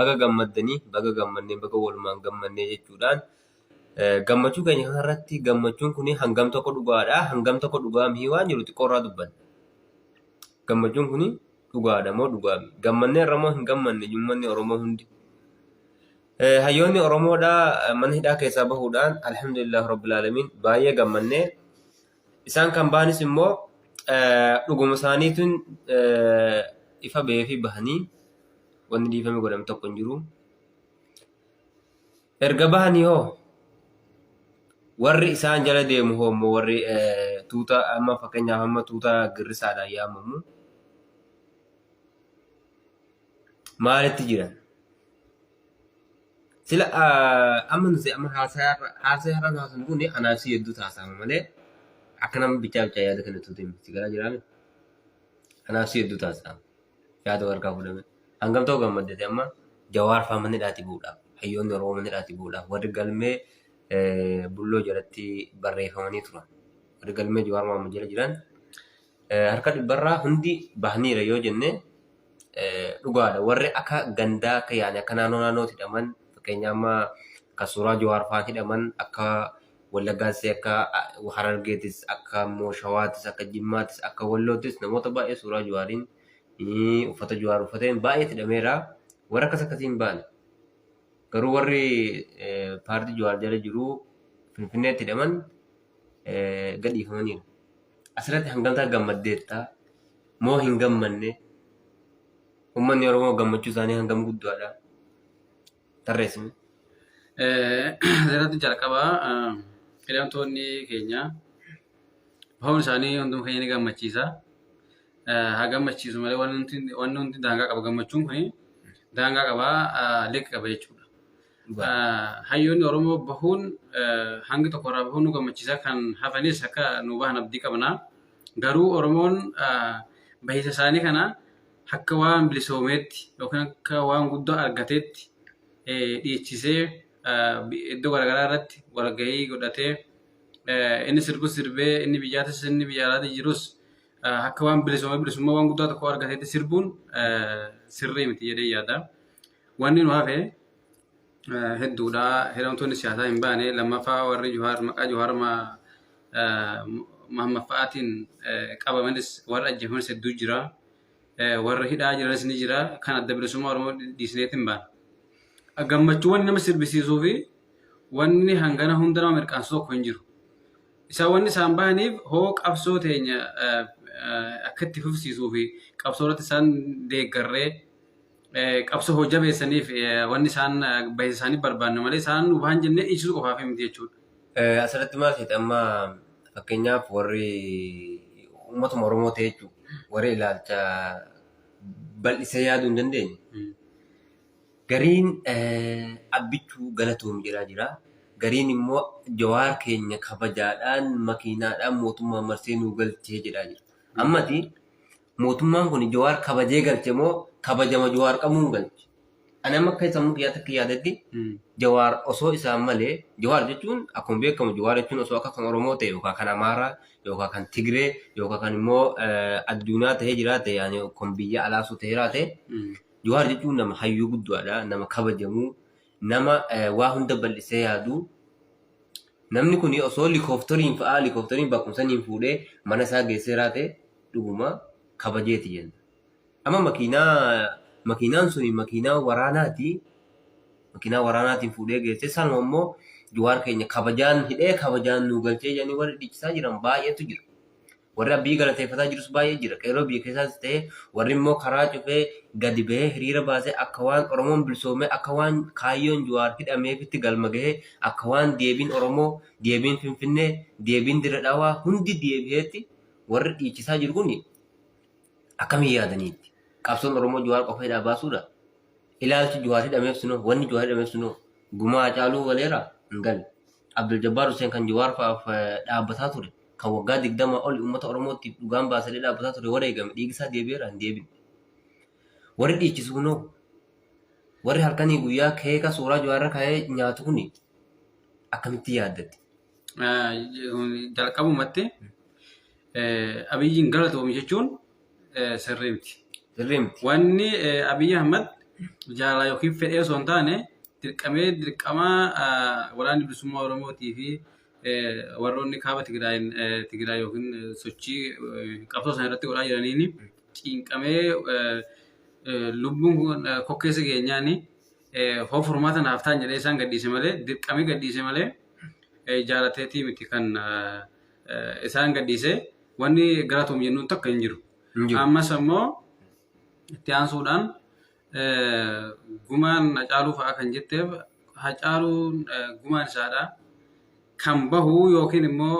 baga gammaddanii baga gammannee baga walumaan gammannee jechuudhaan gammachuu keenya kanarratti gammachuun kun hangam tokko dhugaadha hangam tokko dhugaa mii waan jiru xiqqoorraa dubbanna. Gammachuun kun dhugaadha moo dhugaa mii gammannee irra moo hin gammanne uummanni Oromoo hundi. Hayyoonni Oromoodha mana hidhaa keessaa bahuudhaan alhamdulillah rabbil alamin baay'ee gammannee isaan kan baanis immoo dhuguma isaaniitiin ifa ba'ee fi bahanii wanni dhiifame godhame tokko hin jiru. Erga bahanii hoo warri isaan jala deemu hoo immoo warri tuuta amma fakkeenyaaf amma tuuta girrisaadhaan yaamamu maalitti jiran? Sila amma nuti amma haasaa har'aan haasan kun anaafsi hedduu taasifama malee akka nama bichaa yaada kana tuutiin sigaraa jiraame anaafsi hedduu taasifama yaada warqaa fuudhame hangam ta'u gammaddate amma Jawaar fa'aa manni dhaati bu'uudhaaf hayyoonni Oromoo manni dhaati bu'uudhaaf warri galmee bulloo jalatti barreeffamanii turan warri galmee Jawaar Mohaammed jala jiran harka dhibbarraa hundi bahaniira yoo jenne dhugaadha warri akka gandaa akka yaani akka naannoo hidhaman fakkeenyaaf amma akka suuraa Jawaar fa'aa hidhaman akka Wallaggaattis akka Harargeettis akka Shawwaattis akka Jimmaatis akka Walloottis namoota baay'ee suuraa Jawaariin uffata Jawaar uffateen baay'ee hidhameera warra akkas akkasiin baane garuu warri paartii Jawaar jala jiru Finfinneetti hidhaman gadhiifamaniiru. Asirratti hangamtaa gammaddeetta moo hin gammanne uummanni Oromoo gammachuu isaanii hangam guddaadha tarreessine. Asirratti jalqabaa hidhamtoonni keenya bahuun isaanii hunduma keenya ni gammachiisa. Haa gammachiisu malee wanni hundi daangaa qaba gammachuun kun daangaa qabaa liqi qaba jechuudha. Hayyoonni Oromoo bahuun hangi tokkorraa bahuun nu gammachiisa kan hafanis akka nu bahan abdii qabna. Garuu Oromoon bahisa isaanii kana akka waan bilisoomeetti yookaan akka waan guddaa argateetti dhiichisee iddoo garaagaraa irratti walgahii godhatee inni sirbus sirbee inni biyyaatis inni biyya alaatti jirus akka waan bilisummaa waan guddaa tokko argateetti sirbuun sirrii miti jedhee yaada. Wanni nu hafe hedduudha. Hidhamtoonni siyaasaa hin baane lammaffaa warri Jawaar maqaa Jawaar Mohaammed fa'aatiin qabamanis warra ajjeefanis hedduu jira. Warra hidhaa jiranis ni jira. Kan adda bilisummaa Oromoo dhiisneetiin baana. Gammachuu wanni nama sirbisiisuu fi wanni hangana hunda nama mirqaansu tokko hin jiru. Isaan wanni isaan bahaniif hoo qabsoo teenya akka itti fufsiisuu fi qabsoo irratti isaan deeggarree qabsoo hojii beessaniif wanni isaan bahisa isaanii barbaanne malee isaan nu bahan jennee dhiisuu qofaaf miti jechuudha. Asirratti maal ta'e amma fakkeenyaaf warri uummatuma Oromoo ta'e jechuudha warri ilaalcha bal'isee yaaduu hin dandeenye. Gariin abbichuu galatuun jira. Gariin immoo Jawaar keenya kabajaadhaan makiinaadhaan mootummaa marsee nu galchee jedhaa jira. Ammati mootummaan kun Jawaar kabajee galche moo kabajama Jawaar qabuun galche? Ani amma akka sammuu kiyyaatti akka yaadatti Jawaar osoo isaan malee Jawaar jechuun akkuma beekamu Jawaar jechuun osoo akka kan Oromoo ta'e yookaan kan Amaaraa yookaan kan Tigree yookaan kan immoo addunyaa ta'ee jiraate yaani kan biyya alaasuu ta'ee jiraate Jawaar jechuun nama hayyuu guddaadha, nama kabajamu, nama waa hunda bal'isee yaadu. Namni kun osoo likooftariin bakkumsaniin fuudhee mana isaa geessee jiraate dhuguma kabajeeti jenna. Amma makiinaan suni makiinaa waraanaatiin fuudhee geessee sanuma immoo Jawaar keenya kabajaan hidhee kabajaan nu galchee jedhanii warri dhiichisaa jiran baay'eetu jira. Warri abbii galateeffataa jirus baay'ee jira. Qeerroo biyya keessaas ta'e warri immoo karaa cufee gadi bahee hiriira baasee akka waan Oromoon bilisoomee akka waan kaayyoon Jawaar hidhameefitti galma gahee akka waan deebiin Oromoo, deebiin Finfinnee, deebiin Dirree Dhawaa hundi deebi'eetti warri dhiichisaa jiru kun akkamiin yaadaniitti. Qabsoon Oromoo Jawaar qofa hidhaa baasuudha. Ilaalchi Jawaar hidhameef sunoo wanni Jawaar hidhameef sunoo gumaa Hacaaluu waleera hin galle. Abdul Jabbaar Hussein kan Jawaar fa'aaf dhaabbataa ture. Kan waggaa 20 ol uummata Oromootti dhugaan baasanii dhaabbataa ture warra eegame dhiigisaa deebi'eera hin deebine. Warri dhiichisuu noo warri halkanii guyyaa keeka suuraa Jawaarra kaa'ee nyaatu kun akkamitti yaaddatti? Jalqabumatti Abiyyiin galatoomi jechuun sirrii miti. Wanni Abiyyi Ahmad jaalala yookiin fedhee osoo hin taane dirqama waraanni bilisummaa Oromootii fi warroonni kaaba Tigraay yookiin sochii qabsoo sana irratti godhaa jiraniin cinqamee lubbuun kokkeessa keenyaani hoo furmaata naaf ta'an jedhee isaan gadhiise malee dirqamee gadhiise malee jaalateetii miti kan isaan gadhiise wanni galatoom jennuun tokko hin jiru. Ammas ammoo itti aansuudhaan gumaan Hacaaluu fa'aa kan jetteef Hacaaluun gumaan isaadha. Kan bahu yookiin immoo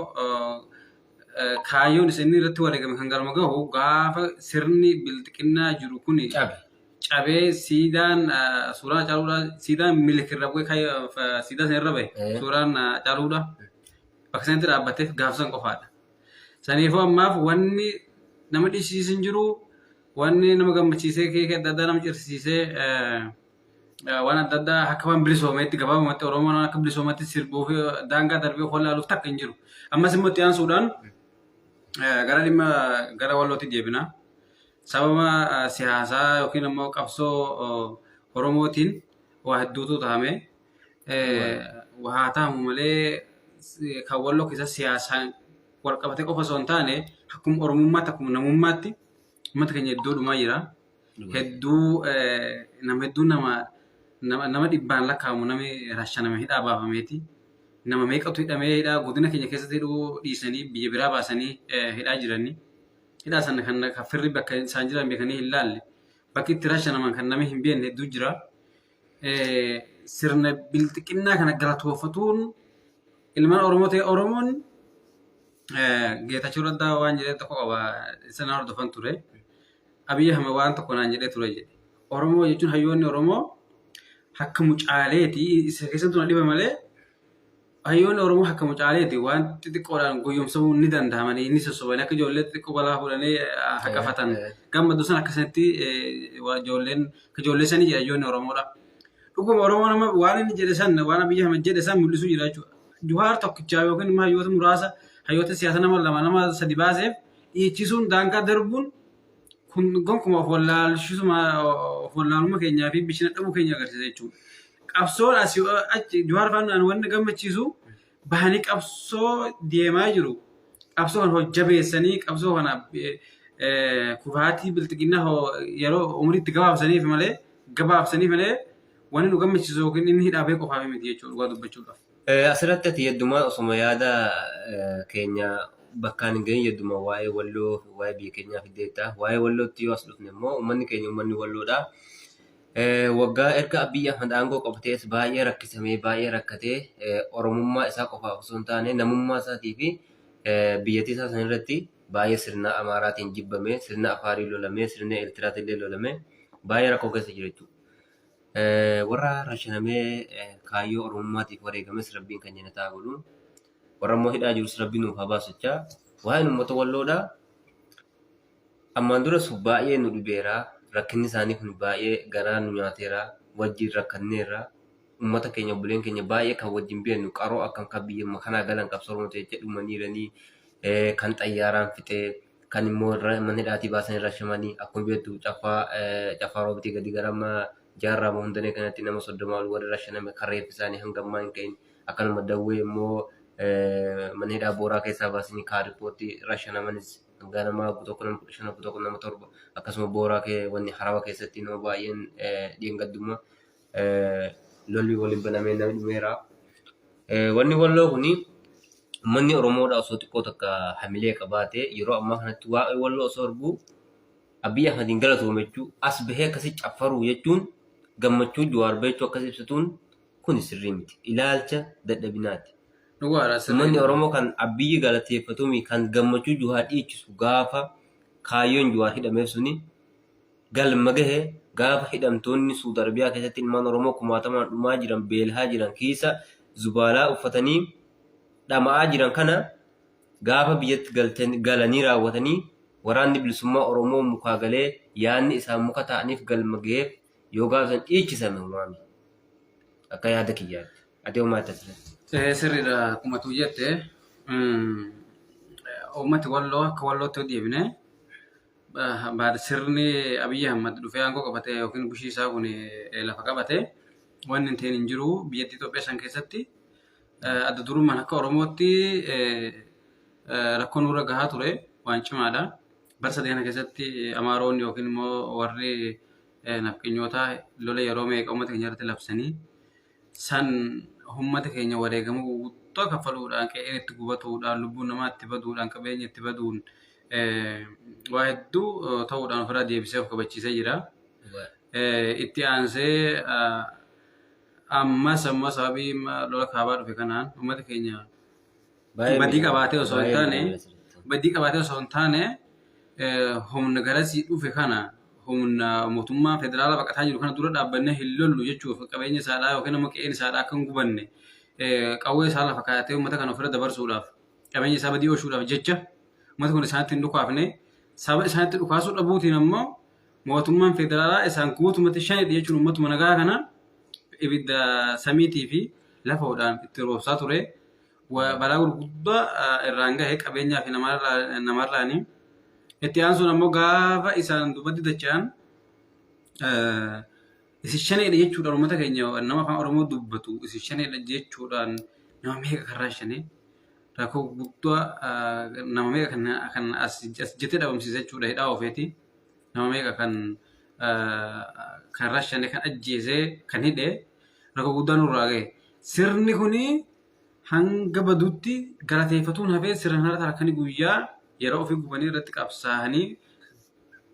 kaayyoon isin irratti wareegame kan galma gahu gaafa sirni bilxiqinnaa jiru kun cabee siidaan suuraa Hacaaluudha siidaan milikirra bu'ee siidaa sanirra bahe suuraan Hacaaluudha bakka sanatti dhaabbateef gaafsan qofaadha. Saniifuu ammaaf wanni nama dhiisiisin jiru wanni nama gammachiisee keekee adda addaa nama cirsiisee waan adda addaa akka waan bilisoomeetti gabaabumatti Oromoon akka bilisoomeetti sirbuu fi daangaa darbee hollaaluuf takka hin jiru. Ammas immoo itti aansuudhaan gara wallootti deebina. Sababa siyaasaa yookiin immoo qabsoo Oromootiin waa hedduutu ta'ame. Haa ta'amu malee kan walloo keessa siyaasaan wal qabatee qofa osoo hin taane akkuma Oromummaatti akkuma namummaatti uummata keenya iddoo dhumaa jira. Nama dhibbaan lakkaa'amu namni rashaname hidhaa baafameeti. Nama meeqatu hidhamee hidhaa godina keenya keessatti hidhuu dhiisanii biyya biraa baasanii hidhaa jiranii. Hidhaa sana kan firri bakka isaan jiran beekanii hin laalle bakki itti rashanaman kan namni hin beekne hedduu jira. Sirna bilxiqinnaa kana galatoofatuun ilmaan Oromoo ta'e Oromoon Geetachoo Raddaa waan jedhee tokko qaba sana hordofan ture. Abiyyi Ahmed waan tokko naan jedhee ture jedhe. Oromoo jechuun hayyoonni Oromoo akka mucaaleeti isa keessattuu na dhiba malee hayyoonni Oromoo akka mucaaleeti waan xixiqqoodhaan goyyomsamuu ni danda'amanii inni sossobanii akka ijoollee xixiqqoo balaa fuudhanii haqafatan gammadu san akkasatti ijoollee sanii jedha hayyoonni Oromoodha. Dhuguma Oromoo nama waan inni jedhe san waan Abiyyi Ahmed jedhe san mul'isuu jira jechuudha. Juhaar tokkichaa yookiin immoo hayyoota muraasa hayyoota siyaasa nama sadi baaseef dhiichisuun daangaa darbuun kun gonkumaa of wallaalummaa keenyaa fi bishina dhabuu keenya agarsiisa jechuudha. Qabsoon achi Juhaar Faannaan wanni gammachiisu bahanii qabsoo deemaa jiru. Qabsoo kana hojjabeessanii qabsoo kana kufaatii bilxiqinnaa yeroo umriitti gabaabsaniif malee wanni nu gammachiisu yookiin inni hidhaabee qofaaf miti jechuudha dhugaa dubbachuudhaaf. Asirratti ati heddumaa osuma yaada keenya bakkaan hin gahin heddumaa waa'ee walloo waa'ee biyya keenyaa fiddeetta. Waa'ee wallootti yoo as dhufne immoo uummanni walloodha. Waggaa erga Abiyyi Ahmed aangoo qabatees baay'ee rakkisamee baay'ee rakkatee Oromummaa isaa qofaaf osoo hin taane namummaa isaatii fi biyyattii isaa sana irratti baay'ee sirna Amaaraatiin jibbamee sirna Afaarii lolamee sirna Eeltiraatiin illee lolamee baay'ee rakkoo keessa jira jechuudha. Warra rashanamee kaayyoo Oromummaatiif wareegames Rabbiin kan jannataa godhu warra immoo hidhaa jirus Rabbiin nuuf haa baasachaa. Waa'een uummata walloodhaa ammaan duras baay'ee nu dhibeera. Rakkinni isaanii kun baay'ee garaa nu nyaateera. Wajjin rakkanneerra. Uummata keenya obboleen keenya baay'ee kan wajjin beeknu qaroo akkam kan biyya kanaa galan qabsoo Oromoo ta'e jedhumaniiranii kan xayyaaraan fixee kan immoo mana hidhaatii baasanii rashamanii akkuma beektu cafaa roobitii gadi garama jaarraa hundanee kanatti nama 30 ol warra rashaname kan reeffi isaanii hanga ammaa hin ka'in akkanuma dawwee immoo mana hidhaa booraa keessaa baasanii kaaripooti rashanamanis hanga nama tokko nama 15 tokko nama 7 akkasuma booraa wanni harawa keessatti nama baay'een dhiyengadduma lolli waliin banamee namni dhumeera. Wanni walloo kuni uummanni Oromoodhaa osoo xiqqoo takka hamilee qabaate yeroo ammaa kanatti waa'ee walloo osoo arguu Abiyyi Ahmediin galatoome jechuun as bahee akkasii caffaruu jechuun gammachuu Jawaar Beechoo akkas ibsatuun kun sirrii miti. Ilaalcha dadhabinaati. Uummanni Oromoo kan Abiyyi galateeffatuumi kan gammachuu Jawaar dhiichisu gaafa kaayyoon Jawaar hidhameef suni galma gahee gaafa hidhamtoonni Suudi Arabiyaa keessatti ilmaan Oromoo kumaatamaan dhumaa jiran beelhaa jiran keessa zubaalaa uffatanii dhama'aa jiran kana gaafa biyyatti galanii raawwatanii waraanni bilisummaa Oromoo mukaa galee yaanni isaan muka ta'aniif galma gaheef yoo gaafsan dhiichisame uumame akka yaada kiyyaatti adeemaa taasisan. Sirriidha akkuma tu jette uummati walloo akka wallootti deebine baada sirni Abiyyi Ahmad dhufee aangoo qabatee yookiin bushii isaa kun lafa qabatee wanni hin jiru biyyattii Itoophiyaa san keessatti adda durummaan akka Oromootti rakkoon nurra gahaa ture waan cimaadha. Barsa deena keessatti Amaaroonni yookiin immoo warri nafqinyoota lola yeroo meeqa uummata keenya irratti labsanii san uummata keenya wareegamuu guutuu kaffaluudhaan qe'een itti gubatuudhaan lubbuun namaa itti baduudhaan qabeenya itti baduun waa hedduu ta'uudhaan ofirraa deebisee of kabachiisee jira. Itti aansee ammas ammoo sababii lola kaabaa dhufe kanaan uummata keenya badii qabaatee osoo hin taane humna garasii dhufe kana humna mootummaa federaalaa baqataa jiru kana dura dhaabbannee hin lollu jechuuf qabeenya isaadhaa yookiin immoo qe'een isaadhaa akka hin gubanne qawwee isaa lafa kaayatee uummata kana ofirra dabarsuudhaaf qabeenya isaa badii oolchuudhaaf jecha uummata kun isaanitti hin dhukaafne saba isaanitti dhukaasuu dhabuutiin ammoo mootummaan federaalaa isaan guutumatti shanidha jechuun uummatuma nagaa kana ibidda samiitii fi lafaadhaan itti roobsaa ture. Balaa gurguddaa irraan gahee qabeenyaa fi namarraani. Itti aansuun ammoo gaafa isaan dubbatti dacha'an isin shanidha jechuudhaan uummata keenya nama afaan Oromoo dubbatu isin shanidha jechuudhaan nama meeqa karraa shanii rakkoo guddaa nama meeqa kan as jettee dhabamsiisa jechuudha hidhaa ofeeti. Nama meeqa kan rashane kan ajjeesee kan hidhee rakkoo guddaa nurraa gahe. Sirni kuni hanga baduutti galateeffatuun hafee sirna haala harkanii guyyaa yeroo ofii gubanii irratti qabsaa'anii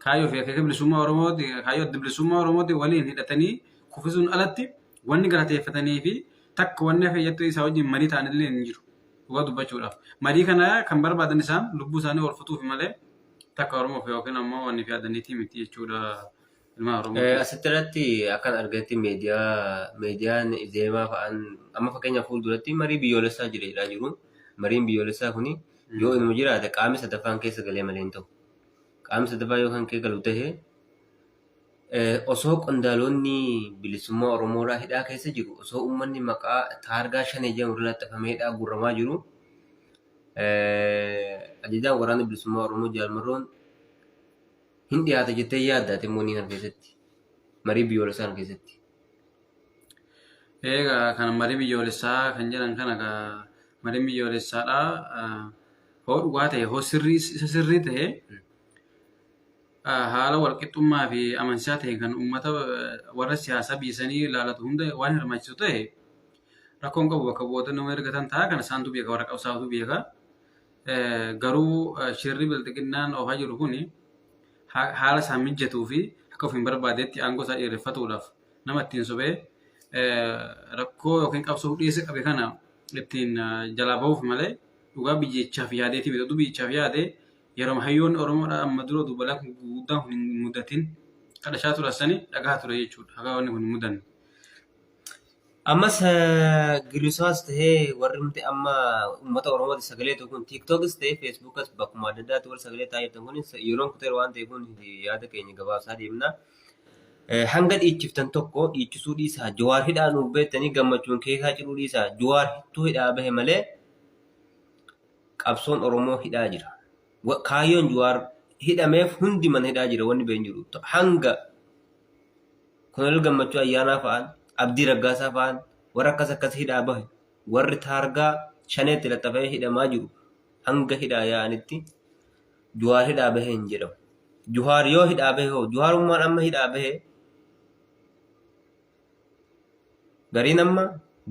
kaayyoo fi akeeka bilisummaa Oromooti kaayyoo adda bilisummaa Oromooti waliin hidhatanii kuffisuun alatti wanni galateeffatanii fi takka wanni fayyadatu isaa wajjin marii ta'anillee hin jiru. Dhugaa dubbachuudhaaf. Marii kana kan barbaadan isaan lubbuu isaanii oolfatuuf malee takka Oromoof yookiin ammoo wanni fi addaniitii miti jechuudha. Asirratti akkan argatti miidiyaan Izeemaa fa'aan amma fakkeenyaaf fuulduratti marii biyyoolessaa jireedhaa jiru. Mariin biyyoolessaa kuni yoo inni jiraate qaamni sadaffaan keessa galee malee hin ta'u. Qaamni sadaffaa yoo kan keessa galu ta'e osoo qondaalonni bilisummaa Oromoodhaa hidhaa keessa jiru osoo uummanni maqaa taargaa shanee jedhamu irratti xafameedhaa gurramaa jiru ajajaan waraana bilisummaa Oromoo Jaalmarroon hin dhiyaate jettee yaaddaate moonii kana keessatti marii biyyoolessaa kana keessatti. Egaa kan marii biyyoolessaa kan jedhan kana mariin biyyoolessaadhaa hoo dhugaa ta'e hoo sirrii ta'e haala walqixxummaa fi amansiisaa ta'e kan uummata warra siyaasaa biyyisanii ilaalatu hunda waan hirmaachisu ta'e rakkoon qabu bakka bu'oota nama ergatan ta'a kan isaantu beeka warra qabsaa'atu beeka. Garuu shirri bilxiqinnaan oofaa jiru kuni haala isaan mijatuu fi akka of hin barbaadetti aangoo isaa dheereffatuudhaaf nama ittiin sobee rakkoo yookiin qabsoo dhiyeessa qabe kana ittiin jalaa bahuuf malee dhugaa biyyichaaf yaadeeti bitatu biyyichaaf yaadee yeroo hayyoonni Oromoodhaa amma dura dubalaa guddaan kun hin mudatin kadhashaa turasanii dhagaa ture jechuudha. Hagaa wanni kun hin mudanne. Ammas Giriisaas ta'ee warri nuti amma uummata Oromooti sagalee tokko kun TikTokis ta'ee Feesbuukas bakkuma adda addaatti warra sagalee taa'ee jirtan kun yeroon kuteera waan ta'eef kun yaada keenya gabaasaa deemna. Hanga dhiichiftan tokko dhiichisuu dhiisaa Jawaar hidhaa nuuf beektanii gammachuun keessaa ciruu dhiisaa Jawaar hittuu hidhaa bahe malee qabsoon Oromoo hidhaa jira. Kaayyoon Jawaar hidhameef hundi mana hidhaa jira wanni been jiru. Hanga Koloneel Gammachuu Ayyaanaa fa'aan Abdii Raggaasaa fa'aan warra akkas hidhaa bahe warri taargaa shaneetti laxxafee hidhamaa jiru hanga hidhaa yaa'anitti Jawaar hidhaa bahe hin jedhamu. Jawaar yoo hidhaa bahe hoo Jawaarummaan amma hidhaa bahe gariin amma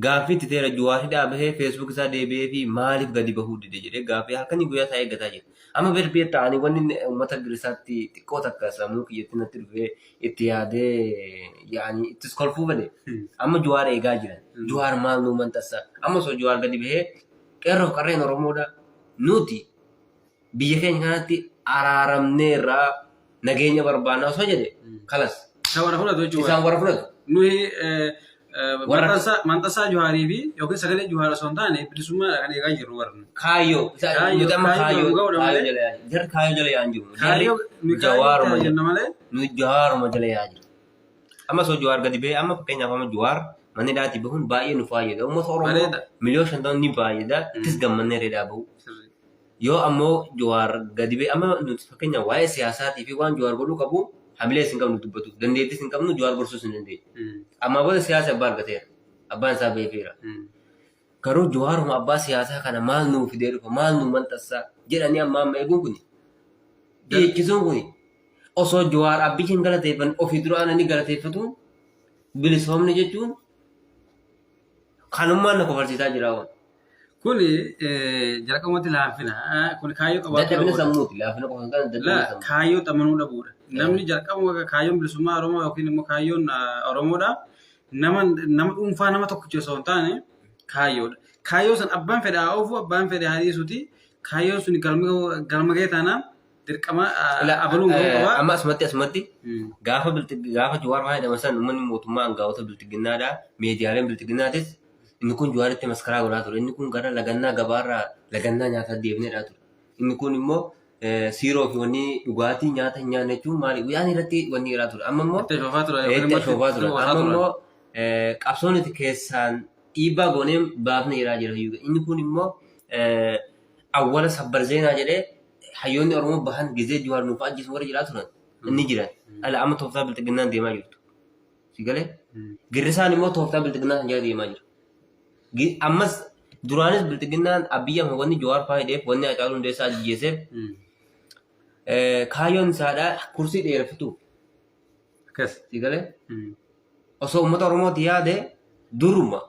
gaaffii itti teera Jawaar hidhaa bahee Feesbuuk isaa deebi'ee fi maaliif gadi bahuu dide jedhee gaaffii halkanii guyyaa isaa eeggataa jira. Amma berbee ta'anii wanni uummata Giriisaatti xiqqoo takka sammuu kiyyatti natti dhufee itti yaadee yaa'anii ittis kolfuu malee amma Jawaar eegaa jiran. Jawaar maal nuu mantassaa amma osoo Jawaar gadi bahee qeerroof qarreen Oromoodha nuti biyya keenya kanatti araaramneerraa nageenya barbaannaa osoo jedhe kalas. Isaan warra fudhatu jechuudha. Isaan warra fudhatu. Nuyi mantasaa Jawaarii fi yookiin sagalee Jawaar osoo hin taane bilisummaa kan eegaa jirru warra. Kaayyoo. Nuti amma kaayyoo jala yaa jiru. Kaayyoo jala yaa jiru. Jawaaruma jala malee. Nuti Jawaaruma jala yaa jiru. Amma osoo Jawaar gadi bahee amma fakkeenyaaf amma Jawaar manni dhaatii bahuun baay'ee nu fayyada. Uummata Oromoo miliyoona 50 ni fayyada. Ittis gammannee reedaa bahu. Yoo ammoo Jawaar gadi ba'e amma nuti fakkeenyaaf waa'ee siyaasaatii fi waan Jawaar godhuu qabu hamilee isin qabnu dubbatu dandeettis hin qabnu Jawaar gorsuus hin dandeenye. Amma booda siyaasa abbaa argateera. Abbaan isaa beekeera. Garuu Jawaaruma abbaa siyaasaa kana maal nuu fidee dhufa maal nuu manxassaa jedhanii amma eeguun kuni. Dhiyeechisuun kuni osoo Jawaar abbichi hin galateeffan ofii dura aananii galateeffatu bilisoomni jechuun kanummaan na kofalchiisaa jira waan. Kuni jalqabumatti laafina. Kuni kaayyoo qabaatu. Dadhabina sammuuti laafina qofa hin taane dadhabina sammuu. Kaayyoo xamanuu dhabuudha. Namni jalqabuma kaayyoon bilisummaa Oromoo yookiin immoo kaayyoon Oromoodha. Nama dhuunfaa nama tokkicha osoo hin taane kaayyoodha. Kaayyoo san abbaan fedhe haa oofu abbaan fedhe haa dhiisuuti. Kaayyoon sun galma gahee taanaan dirqama abaluun gahuu qaba. Amma asumatti gaafa Jawaar waa jedhama san uummanni mootummaa aangaa'ota biltiginnaadha. Miidiyaaleen biltiginnaatis inni kun Jawaaritti maskaraa godhaa ture. Inni kun gara lagannaa gabaarraa lagannaa nyaataa deemneedhaa ture. Inni kun immoo siiroo fi wanni dhugaatii nyaata hin nyaanne jechuun maali? Guyyaan irratti wanni jedhaa ture. Amma immoo itti shoofaa ture. Amma immoo qabsoon itti keessaan dhiibbaa goonee baafne jedhaa jira. Inni kun immoo awwala sabbar zeenaa jedhee hayyoonni Oromoo bahan gizee Jawaar nuuf ajjiisu warra jedhaa turan. Inni jiran. Ala amma tooftaa biltiginnaan deemaa jirtu. Si galee? Girrisaan immoo tooftaa biltiginnaan jala deemaa jira. Ammas duraanis biltiginnaan abiyyaa wanni Jawaar faayideef wanni Hacaaluu Hundeessaa ajjeeseef kaayyoon isaadhaa kursii dheereffatu. Akkas. Si galee? Osoo uummata Oromooti yaade duruma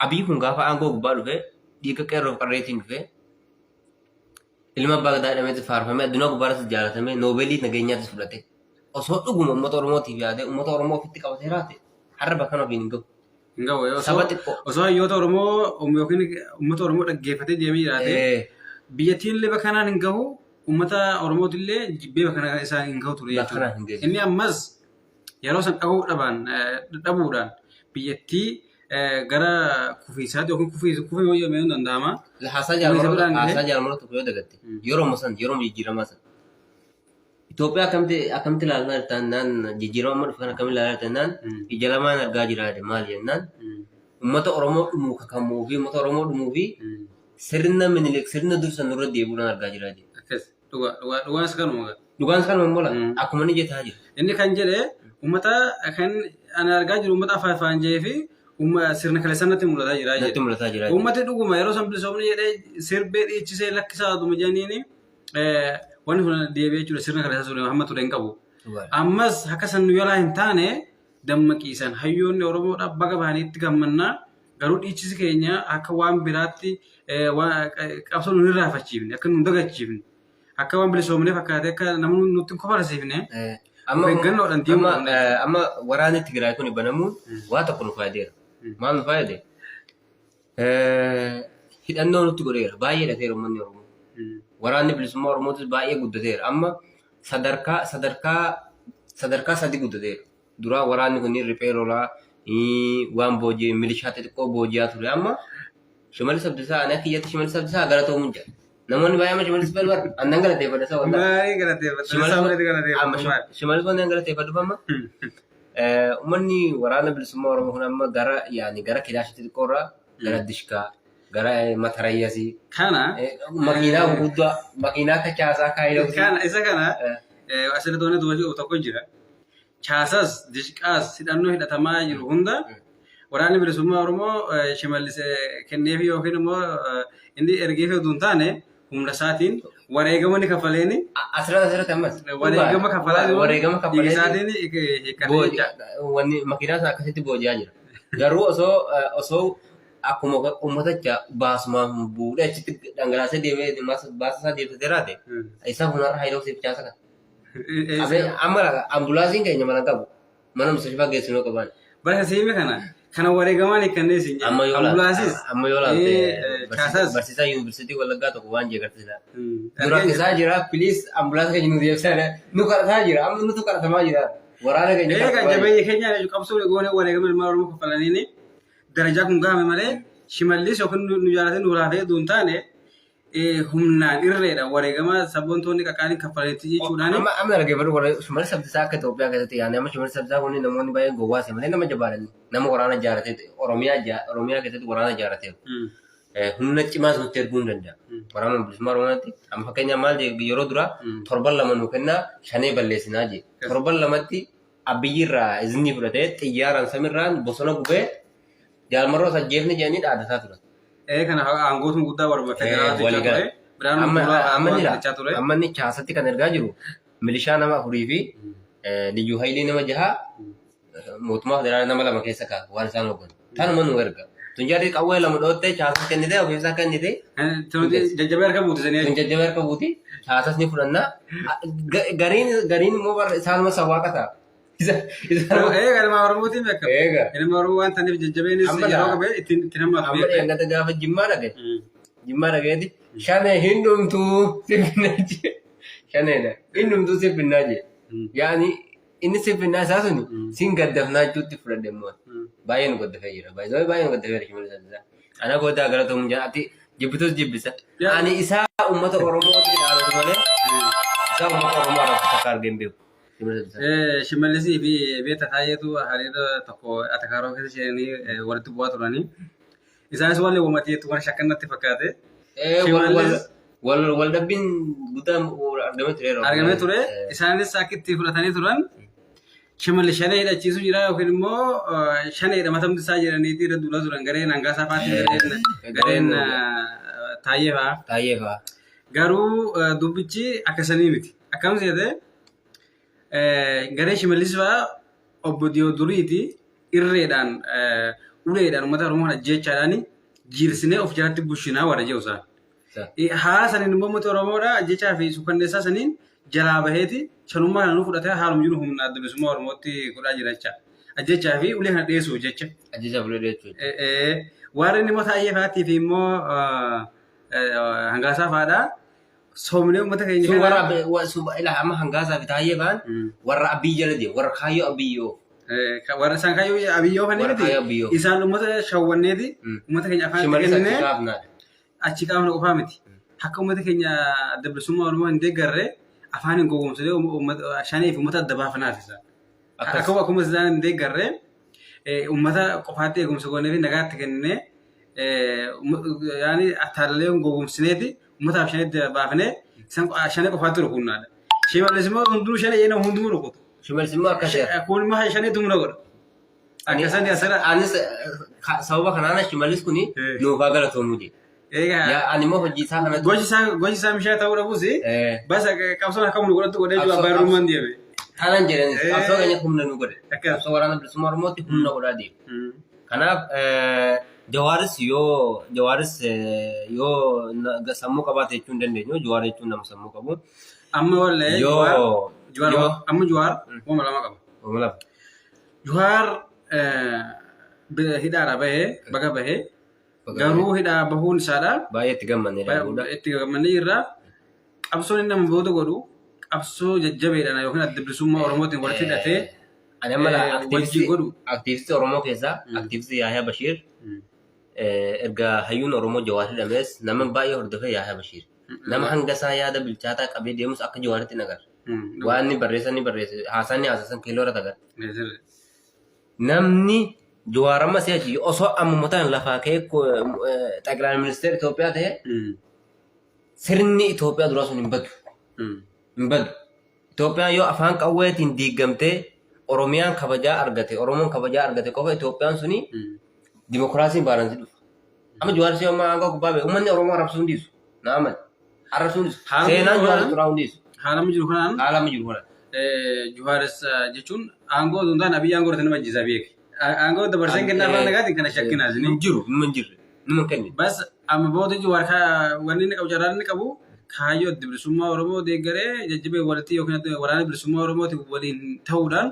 abiyyi kun gaafa aangoo gubbaa dhufe dhiiga qeerroof qarreetiin dhufe ilma abbaa gadaa jedhameetti faarfamee addunyaa gubbaarratti jaalatamee noobeelii nageenyaattis fudhate. Osoo dhuguma uummata Oromootiif yaade uummata Oromoo ofitti qabatee raate har'a bakka ofiin hin gahu. Saba xiqqoo. Osoo hayyoota Oromoo yookiin uummata Oromoo dhaggeeffatee deemee jiraate biyyattiin illee bakka kanaan hin gahu uummata Oromootillee jibbee bakka kanaan isaan hin gahu ture jechuudha. Inni ammas yeroo san dhabuudhaan biyyattii gara kufiisaatti yookiin kufii hojjetamee hin danda'ama. Haasaa jaalala tokko yoo dagatte yeroo jijjiiramaa sana. Itoophiyaa akkamitti ilaalaa jirtannaan jijjiirama dhufu kan akkamitti ilaalaa jirtannaan ija lamaan argaa jiraate maal jennaan uummata Oromoo dhumuu kakamuu fi uummata Oromoo dhumuu fi sirna minilik sirna dursa nurra deebi'uudhaan argaa jiraate. Dhugaas kanuma. Dhugaas kanuma mola akkuma inni jetaa jira. Inni kan jedhe uummata kan ani argaa jiru uummata afaan jee fi sirna kaleessatti mul'ataa jira. Uummati dhuguma yeroo san bilisoomni jedhee sirbee dhiichisee lakkisaa aduma janiini wanni kun deebi'ee jechuudha sirna kaleessaa sun hamma ture hin qabu. Ammas akka san yolaa hin taane dammaqiisan hayyoonni Oromoodhaaf baga bahaniitti gammannaa garuu dhiichisi keenya akka waan biraatti qabsoo nu irraafachiifne akka nu dagachiifne akka waan bilisoomneef akkaatee akka namni nutti hin kofarsiifne. Amma waraanni Tigraay kun banamuun waa tokko nu faayideera. Maal nu faayide? Hidhannoo nutti godheera. Baay'ee hidhateera uummanni Oromoo. Waraanni bilisummaa Oromootis baay'ee guddateera. Amma sadarkaa sadi guddateera. Duraa waraanni kun riphee lolaa waan boojii milishaa xixiqqoo booji'aa ture. Amma Shimallis Abdiisaa ani akka iyyatti Shimallis Abdiisaa galatoomuun jira. Namoonni baay'een Shimallis balbar annan galateeffadha isa waldaa. Baay'ee galateeffadha. Shimallis wanni galateeffadhu amma. Uummanni waraana bilisummaa Oromoo kun amma gara kilaashii xixiqqoorraa gara dishkaa gara matarayyasii. Kana makiinaa gurguddaa makiinaa akka caasaa kaayiloo. Isa kana asirratti wanti dubbachuu tokko jira. Caasas dishqaas hidhannoo hidhatamaa jiru hunda waraanni bilisummaa Oromoo Shimallis kenneefi yookiin immoo inni ergeef osoo hin taane humna isaatiin wareegama ni kafaleeni. Asirratti ammas. Wareegama kafaleeni. Isaatiin wanni makiinaa sana akkasitti booji'aa jira. Garuu osoo akkuma uummaticha baasumaan buudhee achitti dhangalaasee deemee baasasaa deemsisee raate isaa hunarra haayiloo siif caasa kan. Amma ambulaansiin keenya mana qabu mana mustashfaa geessinoo qaban. Bara siimi kana wareegamaan kanneen siin jedhu ambulaansis amma yoo laalte barsiisaa yuunivarsiitii Wallaggaa tokko waan jeeqartisa. Dura keessaa jira piliis ambulaansa keenya nu deebisanii nu kadhataa jira amma nutu kadhatamaa jira waraana keenya. Egaa jabeenya keenya qabsoo goone wareegama ilmaan Oromoo kaffalaniini darajaa kun gahame malee Shimallis yookiin nu jaalatee nu laafee duun taane humnaan irreedha wareegama sabboontoonni qaqaanii kaffaleetti jechuudhaan. Amma dhaggeeffadhu Shimallis Abdiisaa akka Itoophiyaa keessatti yaadne amma Shimallis Abdiisaa kun namoonni baay'een gowwaase malee nama jabaadhan nama waraana ijaarate Oromiyaa keessatti waraana ijaarateera. humna cimaa nutti erguu hin danda'a. Waraana bilisummaa Oromooti. Amma fakkeenyaaf maal yeroo dura torban lama nuu kennaa shanee balleessinaa jee. Torban lamatti abbiyyirraa izni fudhatee xiyyaaraan samirraan bosona gubee jaalmarroo sajjeefni jedhanii dhaadataa turan. Kana aangootuun guddaa warra federaalaati. Amma inni chaasatti kan ergaa jiru milishaa nama afurii fi liyyuu haylii nama jahaa mootummaa federaalaa nama lama keessa kaa'u waan isaan hooganu. Tanuma nu erga. Tunjaati qawwee lama dhoottee chaasas kennitee ofiisaa kennitee. Jajjabee harka buuti sanii. Jajjabee harka buuti chaasas ni fudhannaa. Gariin immoo isaanuma sawwaaqa ta'a. Galma Oromootiin beekama. Galma Oromoo waan ta'aniif jajjabeenis yeroo qabee itti namatti amma dhangata gaafa jimmaa dhagaye. Jimmaa dhagayeeti shanee hindumtuu sifinaa jee. Shaneedha hindumtuu sifinaa jee. Yaani inni sifinaa isaa suni sin gaddafnaa jechuutti fudhadhe immoo. Baay'ee nu gaddafee jira. Baay'ee nu gaddafee jira. Ana gootaa gara ta'uun jaa ati jibbitus jibbisa. Ani isaa uummata Oromooti dhaalatu malee isaa uummata Oromoo irratti takka argeen beeku. Shimallisii fi beektaa taa'eetu hariiroo tokko atakaaroo keessa isheenii walitti bu'aa turanii. Isaanis walii uumateetu waan shakkannatti fakkaate. Wal dhabbiin guddaan argamee tureera. Argamee ture. Isaanis akka itti fudhatanii turan shimalli shanee hidhachiisuu jira yookiin immoo shaneedha matamti isaa jedhaniiti irra duulaa turan gareen hangaasaa fa'aati gareen taa'ee fa'aa. Taa'ee fa'aa. Garuu dubbichi akkasanii miti. Akkam seete garee shimallis fa'aa obbo Diyoo duriiti irreedhaan uleedhaan uummata Oromoo ajjeechaadhaan jiirsinee of jalatti bushinaa warra jechuusaa. Haa saniin immoo uummata Oromoodhaa ajjechaa fi suukanneessaa saniin jalaa baheeti shanummaa kana nu fudhatee haaluma jiru humna adda bilisummaa Oromootti godhaa jira jecha. Ajjechaa fi ulee kana dhiyeessuuf jecha. Ajjechaa fi ulee dhiyeessuuf. Warri inni immoo taa'ee fa'aatii fi immoo hangaasaa fa'aadhaa. Soomnee uummata keenya warra amma hangaasaa fi taa'ee fa'aan warra abbii jala deemu warra kaayyoo abiyyoo. Warra isaan kaayyoo abiyyoo fa'anii miti isaan uummata shawwanneeti uummata keenya afaan kennee achi qaamna qofaa miti. Akka uummata keenya adda bilisummaa Oromoo hin deeggarre afaan hin gowwoomsine shanii fi uummata adda baafanaaf isa. Akka akkuma isaan hin deeggarre uummata qofaatti eegumsa goonee fi nagaatti kennee yaani attaalee hin gowwoomsineeti. Ummataaf shanii baafnee shanii qofaatti rukunnaadha. Shimallis immoo hunduu shanii yenna hunduu rukutu. Shimallis immoo akkasii. Kun immoo shanii tumna godha. Akkasanii asirra. Anis sababa kanaan shimallis kuni nuufaa galatoomuu jee. Ani immoo hojii isaa kanatti. Gochi isaa mishaa ta'uu dhabuus basa qabsoon akka humna godhatu godhee jiru abbaan Oromoon deeme. Kanan jedhanis qabsoo keenya humna nu godhe. Qabsoo waraana bilisummaa Oromootti humna godhaa deemu. Kanaaf Jawaaris yoo sammuu qabaate jechuun hin dandeenyu. Jawaar jechuun nama sammuu qabu. Amma wallee Jawaar wama lama qaba. Wama lama. Jawaar hidhaadha bahee baga bahee garuu hidhaa bahuun isaadha. Baay'ee itti gammanne dha. Itti gammanne irraa qabsoon inni nama booda godhu qabsoo jajjabeedhaan yookiin adda bilisummaa Oromootiin walitti hidhatee ani amma aktiivistii Oromoo keessaa aktiivistii Yahyaa Bashiir erga hayyuun Oromoo Jawaar hidhamees nama baay'ee hordofee Yahyaa Bashiir. Nama hanga isaa yaada bilchaataa qabee deemus akka Jawaaritti nagar. Waan inni barreesse haasaan haasasan kiiloo irra tagar. Namni Jawaar amma si'achi osoo ammumataan lafaa ka'ee xaqilaan ministeera Itoophiyaa ta'e sirni Itoophiyaa duraa sun hin badu. Hin badu. Itoophiyaan yoo afaan qawweetiin diigamtee Oromiyaan kabajaa argate Oromoon kabajaa argate qofa Itoophiyaan suni dimokiraasiin baaransi dhufa. Amma Jawaar si amma hanga gubbaa beeku uummanni Oromoo arrabsuu hin dhiisu. Naaman arrabsuu hin dhiisu. Seenaan Jawaar turaa hin dhiisu. Haalama jiru kanaan. Haalama jiru kanaan. Jawaaris jechuun aangoo hundaan abiyyi aangoo irratti nama ajjiisaa beeki. Aangoo dabarseen kennaa afaan nagaatiin kana shakkinaas. Hin jiru hin jirre nama kenni. Bas amma booda Jawaar wanni inni qabu carraan inni qabu kaayyoo adda bilisummaa Oromoo deeggaree jajjabee walitti yookiin waraana bilisummaa Oromooti waliin ta'uudhaan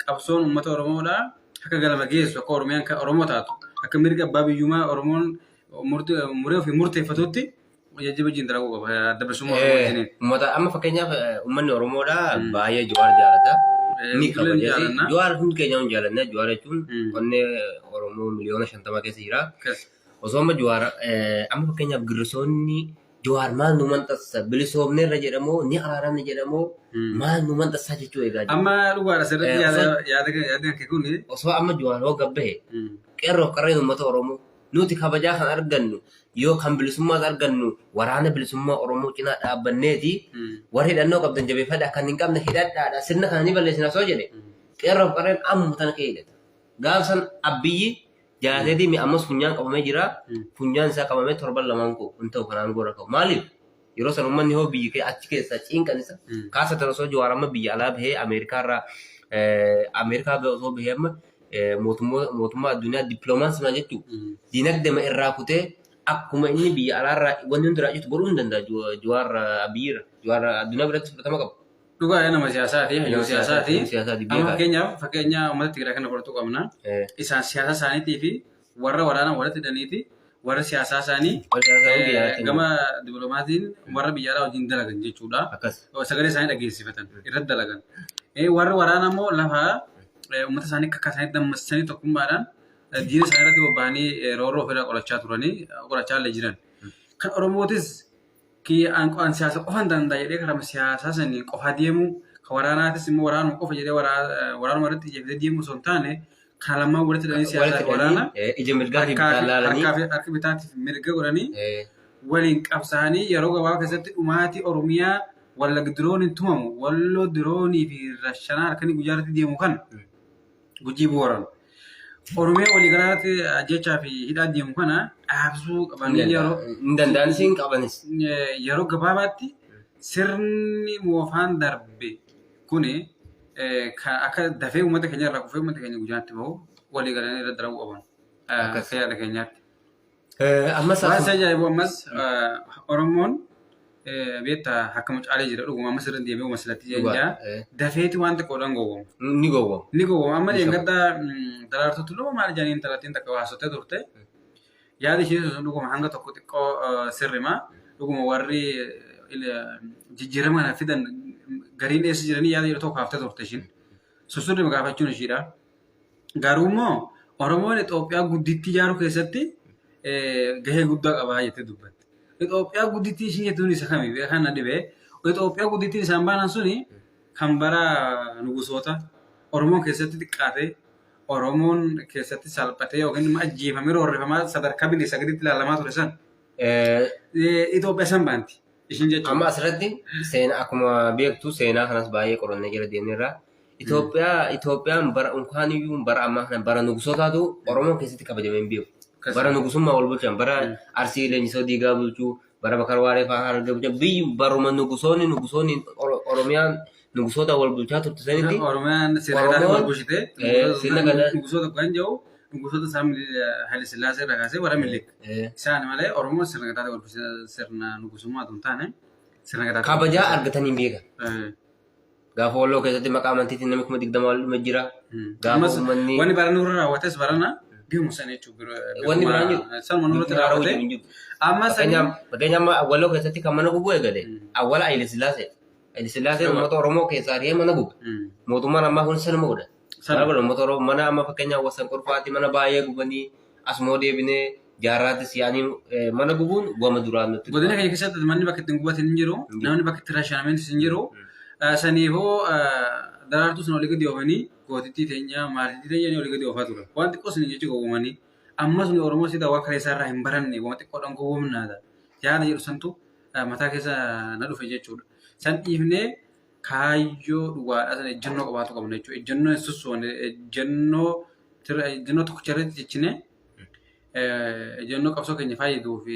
qabsoon uummata Oromoodhaa akka galma geessu akka Oromiyaan Oromoo taatu akka mirga abbaa biyyummaa Oromoon muree ofii murteeffatutti jajjaba jiindaraquu qaba adda bilisummaa Oromootiin. Uummata amma fakkeenyaaf uummanni Oromoodhaa baay'ee Jawaar jaalata. Ni kabaja. Jawaar hundi keenya hin jaalanne. Jawaar jechuun qonnee Oromoo miliyoona 50 keessa jira. Osoo amma Jawaar amma fakkeenyaaf girrisoonni Jawaar maal nu manxassa bilisoomne irra jedhamoo ni araaramne jedhamoo maal nu manxassaa jechuu eegaa jiru. Amma dhugaadha sirriitti yaada kee kuni. Osoo amma Jawaar hoo gabbahe qeerroof qarreen uummata Oromoo nuti kabajaa kan argannu yoo kan bilisummaas argannu waraana bilisummaa Oromoo cinaa dhaabbanneeti warri hidhannoo qabdan jabeeffadha kan hin qabne hidhadhaadha sirna kana ni balleessina soo jedhe qeerroof qarreen amma tana kee hidhata gaafsan abbiyyi jaateetii mi ammas funyaan qabamee jira funyaan isaa qabamee torban lamaan koo hin ta'u kanaan goora ka'u maaliif yeroo san uummanni hoo biyyi kee achi keessa ciinqan isa kaasa tana soo Jawaar amma biyya alaa bahee Ameerikaa bahee osoo bahee amma mootummaa addunyaa dippiloomaasii jechuun dinagdee irraa kutee akkuma inni biyya alaarraa wanni hundi raajjitu godhuu hin danda'a Jawaar Abiyyiirra Jawaar addunyaa biratti fudhatama qaba. Dhugaa nama siyaasaati, hayyuu siyaasaati. Amma fakkeenya uummata Tigraay kana fudhatu qabna. Isaan siyaasa isaaniitii fi warra waraanaa walitti hidhaniiti warra siyaasaa isaanii gama dippiloomaasiin warra biyya alaa wajjin dalagan jechuudha. Sagalee isaanii dhageessifatan irratti dalagan. Warri waraanaa immoo lafa uummata isaanii akka isaanii dammaqsanii tokkummaadhaan diina isaanii irratti bobba'anii roorroo ofirraa qolachaa turanii qolachaa illee jiran. Kan Oromootis an siyaasa qofa hin danda'a jedhee karaa siyaasaa sanii qofa deemu kan waraanaatis immoo waraanuma qofa jedhee waraanuma irratti ijjeefatee deemu osoo hin taane kan lamaan walitti hidhanii siyaasa waraana harka bitaatiif mirga godhanii waliin qabsaanii yeroo gabaabaa keessatti dhumaatii Oromiyaa walla dirooniin tumamu walloo diroonii fi rashanaa harkanii guyyaa irratti deemu kan gujii booran. Oromiyaa walii garaatti jechaa fi hidhaa deemu kana dhaabsuu qabanii yeroo hin danda'anisiin qabanis yeroo gabaabaatti sirni moofaan darbe kuni akka dafee uummata keenya irraa kufee uummata keenya guyyaatti bahu walii galanii irra darabuu qaban akka yaada keenyaatti. Waan isa ajaa'ibu ammas Oromoon beekta akkama caalee jira dhuguma ammas irra deebi'u masalatti jeenjaa dafeeti waan xiqqoodhaan gowwoomu. Ni gowwoomu. Ni gowwoomu amma deeggarda daraartutu lama maal jaaniin talaattiin takka haasotee turte yaada ishee dhuguma hanga tokko xiqqoo sirrima dhuguma warri jijjiirama kana fidan gariin dheessa jiranii yaada yeroo tokko haaftee turte ishiin sussurri gaafachuun ishiidha. Garuu immoo Oromoon Itoophiyaa guddittii ijaaruu keessatti gahee guddaa qabaa jettee dubbatte. Itoophiyaa guddittii ishiin jettuun isa kami kan dhibee Itoophiyaa guddittiin isaan baanan suni kan bara nugusoota Oromoon keessatti xiqqaate Oromoon keessatti salphatee yookiin immoo ajjeefamee roorrifamaa sadarkaa bilisa gaditti ilaalamaa ture san Itoophiyaa san baanti ishiin jechuudha. Amma asirratti seenaa akkuma beektu seenaa kanas baay'ee qorannee jira deemneerra. Itoophiyaan bara unkaaniyyuu bara ammaa kana bara nugusootaatu Oromoon keessatti kabajamee hin beeku. Bara nugusummaa wal bulchan bara Arsii Leenjisoo Diigaa bulchuu bara Bakar Waaree fa'aa argaa bulchan biyyi baruma nugusoonni Oromiyaan nugusoota wal bulchaa turte sanitti Oromiyaan sirna wal bulchite nugusoota kan jiru nugusoota isaan Haile Sillaasee irraa kaasee bara Minilik isaan malee Oromoon sirna gataa wal bulchite sirna nugusummaa tun taane sirna gataa kabajaa argatanii beekan. Gaafa Walloo keessatti maqaa amantiitiin namni kuma 20 wal dhuma jira. Gaafa uummanni wanni bara nurra raawwates barana deemu sana jechuudha. Wanni biraan jiru. Salma nurratti raawwate. Amma fakkeenyaaf Walloo keessatti kan mana gubuu eegale awwala Haile Sillaasee. Haile Sillaasee uummata Oromoo keessaa ari'ee mana gube. Mootummaan ammaa kun sanuma godha. Sana godha uummata Oromoo mana amma fakkeenyaaf Wasan Qorfaatti mana baay'ee gubanii asmoo deebinee jaarraattis yaanii mana gubuun wama duraan nutti. Godina keenya keessatti manni bakka ittiin gubatin hin jiru. Namni bakka itti raashanamentis hin jiru. Saniifoo daraartuu sana olii gadi oofanii gootittii teenya maatiitii teenya olii gadi oofaa ture. Waan xiqqoo sana jechuun gowwomanii ammas nu Oromoo sitaa waan kalee isaarraa hin baranne waan xiqqoodhaan gowwomnaadha. Yaada jedhu santu mataa keessa na dhufe jechuudha. San dhiifnee kaayyoo dhugaadhaa sana ejjennoo qabaatu qabna jechuudha. Ejjennoo hin sussoone ejjennoo tokkicha irratti jechinee ejjennoo qabsoo keenya fayyaduu fi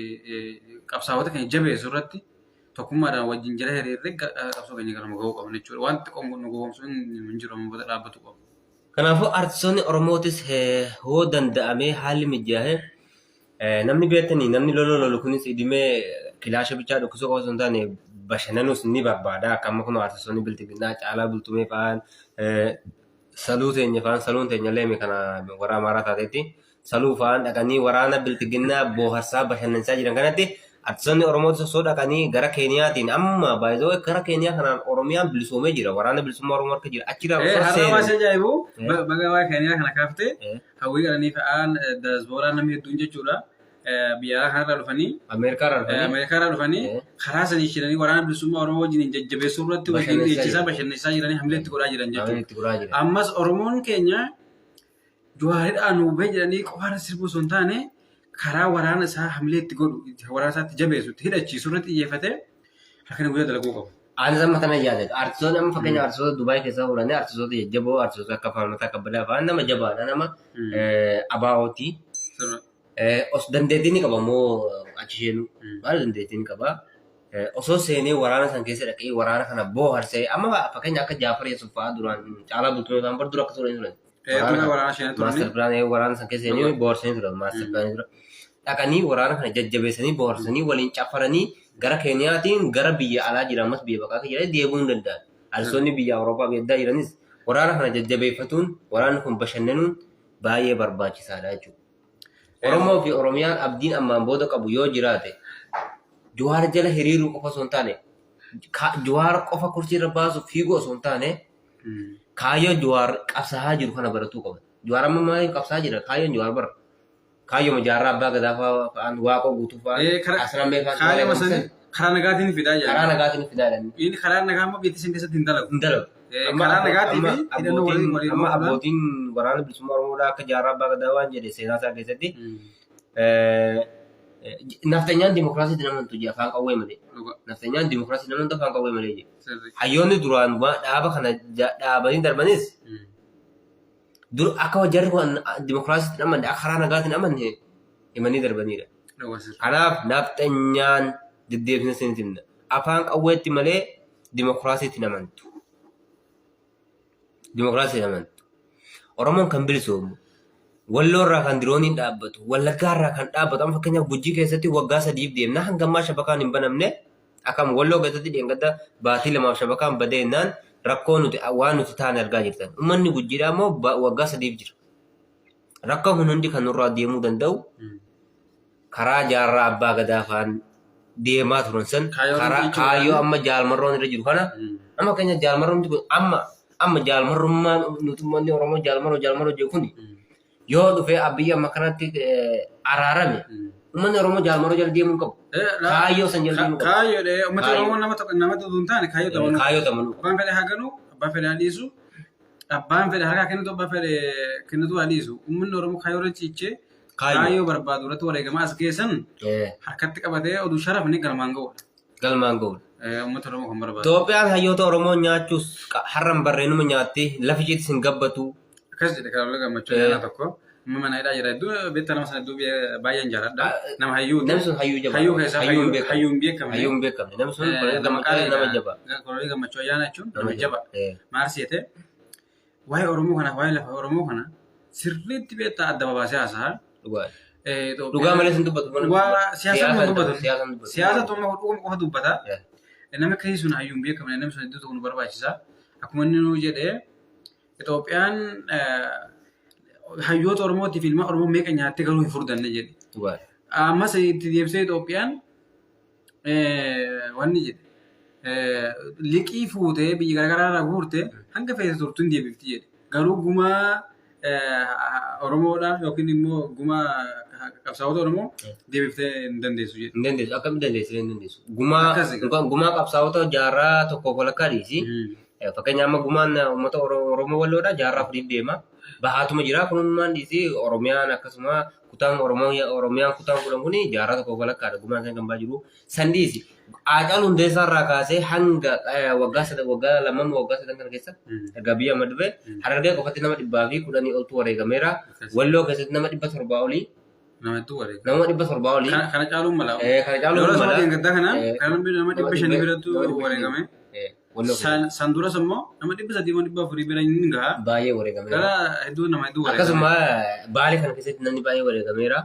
qabsaa'ota keenya jabeessu irratti tokkummaadhaan wajjin jala hiriirree qabsoo keenya gara gahuu qabna jechuudha. Waan xiqqoo nu gowwoomsu hin jiru amma dhaabbatu qabu. Kanaafuu artistoonni Oromootis hoo danda'amee haalli mijaa'ee namni beektanii namni lolu kunis idimee kilaasha bichaa dhukkisoo qofa osoo hin taane bashannanus ni barbaada. Akka amma kun artistoonni biltiginnaa caalaa bultumee fa'aan saluu teenya fa'aan saluun teenya illee kana warra amaaraa taateetti saluu fa'aan dhaqanii waraana biltiginnaa booharsaa bashannansaa jiran kanatti artistoonni Oromootis osoo dhaqanii gara Keeniyaatiin amma baay'ee gara Keeniyaa kanaan Oromiyaan bilisoomee jira. Waraana bilisummaa Oromoo harka jira. Achirraa har'a waan ajaa'ibu baga Keeniyaa kana kaaftee hawwii galanii fa'aan daasbooraa namni hedduun jechuudha. Biyya kanarraa dhufanii Ameerikaarraa dhufanii karaa sanii isheenanii waraana bilisummaa Oromoo wajjin jajjabeessuu irratti wajjin dhiyeessisaa bashannansiisaa jiranii hamilee itti godhaa jiran jechuudha. Ammas Oromoon keenya Jawaaridhaan hubee jedhanii qofaarra sirbuu osoo hin taane karaa waraana isaa hamilee itti godhu waraana isaatti jabeessu itti hidhachiisu irratti xiyyeeffatee halkan guyyaa dalaguu qabu. Ani sama kana yaadatu. Artistoonni amma fakkeenya artistoota Dubaay keessaa fuudhanii artistoota jajjaboo artistoota akka Faalmataa Kabbadaa fa'aa nama jabaadha nama abaawooti. Os dandeettii ni qaba moo achi sheenu maal dandeettii ni qaba. Osoo seenee waraana san keessa dhaqee waraana kana booharsee amma fakkeenya akka Jaafar Yesuuf fa'aa duraan caalaa bultoota ta'an bar dura akka turan turan. Maastar pilaanii waraana san keessa seenee booharsanii turan maastar pilaanii dura. Dhaqanii waraana kana jajjabeessanii booharsanii waliin caffaranii gara Keeniyaatiin gara biyya alaa jiramas biyya baqaa keessa deebi'uu hin danda'an. Artistoonni biyya Awurooppaa biyya jiranis waraana kana jajjabeeffatuun waraanni kun bashannanuun baay'ee barbaachisaadha jechuudha. Oromoo fi Oromiyaan abdiin ammaan booda qabu yoo jiraate Jawaar jala hiriiruu qofa osoo hin taane Jawaar qofa kursiirra baasuuf fiiguu osoo hin taane kaayyoo Jawaar qabsaa'aa jiru kana baratuu qaba. Jawaar amma maaliif qabsaa'aa jira? Kaayyoon Jawaar bara. Kaayyoon Jaarraa Abbaa Gadaa fa'aan Waaqoo guutuu fa'aan asirraan beekan. Karaa nagaatiin fidaa jira. Karaa nagaatiin fidaa jira. Inni karaa nagaa amma biyya isin keessatti hin dalagu. Hin dalagu. Karaa nagaatiin fi hidhannoo waliin amma abbootiin waraana bilisummaa Oromoodhaa akka Jaarraa Abbaa Gadaa waan jedhe seenaa isaa keessatti naftanyan demokrasi naman tu je afaan qawwee malee naftanyan demokrasi naman tu afaan qawwee malee je hayyoonni duraan dhaaba kana dhaabanii darbanis dur akka jarri kun demokrasi naman akka karaa nagaatiin amanne himanii darbaniidha. Kanaaf naftanyaan deddeebisna sinitimna afaan qawweetti malee demokrasiitti namantu. Demokrasi namantu. Oromoon kan bilisoomu Walloo irraa kan dirooniin dhaabbatu, Wallaggaa irraa kan dhaabbatu, amma fakkeenyaaf Gujii keessatti waggaa 3 deemna hanga ammaa shabakaan hin banamne akkam Walloo keessatti dheengadda baatii 2 shabakaan badeennaan rakkoo nuti waan nuti taane argaa jirtan. Uummanni Gujiidhaa immoo waggaa 3 jira. Rakkoon kun hundi kan nurraa deemuu danda'u karaa Jaarraa Abbaa Gadaa fa'aan deemaa turan san kaayyoo amma jaalmarroon irra jiru kana amma keenya jaalmarroon kun amma jaalmarrummaa nuti uummanni Oromoo jaalmarroo jiru kuni yoo dhufee abiyya amma kanatti araarame uummanni Oromoo jaalmarroo jala deemuu qabu. Kaayyoo san jala deemuu qabu. Kaayyoo uummata Oromoo nama tutuun taane kaayyoo tamanuu. Kaayyoo tamanuu. Abbaan fedhe haa ganuu, abbaan fedhe haa dhiisu, abbaan fedhe harkaa kennitu, abbaan fedhe kennitu haa dhiisu. Uummanni Oromoo kaayyoo irra ciichee kaayyoo barbaadu irratti wareegamaa as geessan harkatti qabatee oduu sharafni galmaan ga'uudha. Galmaan ga'uudha. Uummata Oromoo kan barbaadu. Itoophiyaan hayyoota Oromoo nyaachuus har'an barreenuma nyaatti lafi isheetti hin gabbatu. Akkas jedhe kan olii gammachuu yana tokko amma mana hidhaa jira hedduu beektaa nama sana hedduu baay'een jaaladha nama hayyuu namni sun hayyuu jaba hayyuu keessaa hayyuu hin beekamne hayyuu hin beekamne namni sun nama jaba olii gammachuu ayyaana jechuun nama jaba maal seete waa'ee Oromoo kana waa'ee lafa Oromoo kana sirriitti beektaa adda babaasee haasaa dhugaa malee sun dubbatu siyaasa dubbatu siyaasa tokko qofa dubbata nama akkasii sun hayyuu hin beekamne namni sun hedduu tokko nu barbaachisa akkuma inni nuu jedhee Itoophiyaan hayyoota Oromootiif ilma Oromoo meeqa nyaattee garuu hin furdanne jedhe. Ammas itti deebisee Itoophiyaan wanni jedhe liqii fuutee biyya garaagaraa irraa guurte hanga fe'ee turtu hin deebifti jedhe. Garuu gumaa Oromoodhaan yookiin immoo gumaa qabsaa'ota Oromoo deebiftee hin dandeessu jedhe. Hin dandeessu akkamitti dandeessee hin dandeessu. Gumaa qabsaa'ota jaarraa tokko walakkaa dhiisi. Fakkeenyaaf amma gumaan uummata Oromoo Walloodha jaarraa 4 deema. Bahaatuma jira kunummaan dhiisi Oromiyaan akkasuma kutaan Oromiyaan kutaan kudhan kuni jaarraa tokko walakkaadha gumaan kan gambaa jiru. San dhiisi. Haacaaluu Hundeessaa irraa kaasee hanga waggaa 2 kana keessa erga biyya amma dhufe Harargee qofatti nama 110 oltu wareegameera. Walloo keessatti nama 700 olii. Nama 700 olii. Kana caaluun mala. Kana caaluun mala. Nama 500 birattu wareegame. San duras immoo nama 300 bira hin gaha. Baay'ee wareegameera. Gara hedduu nama hedduu wareegameera. Akkasuma Baalee kana keessatti namni baay'ee wareegameera.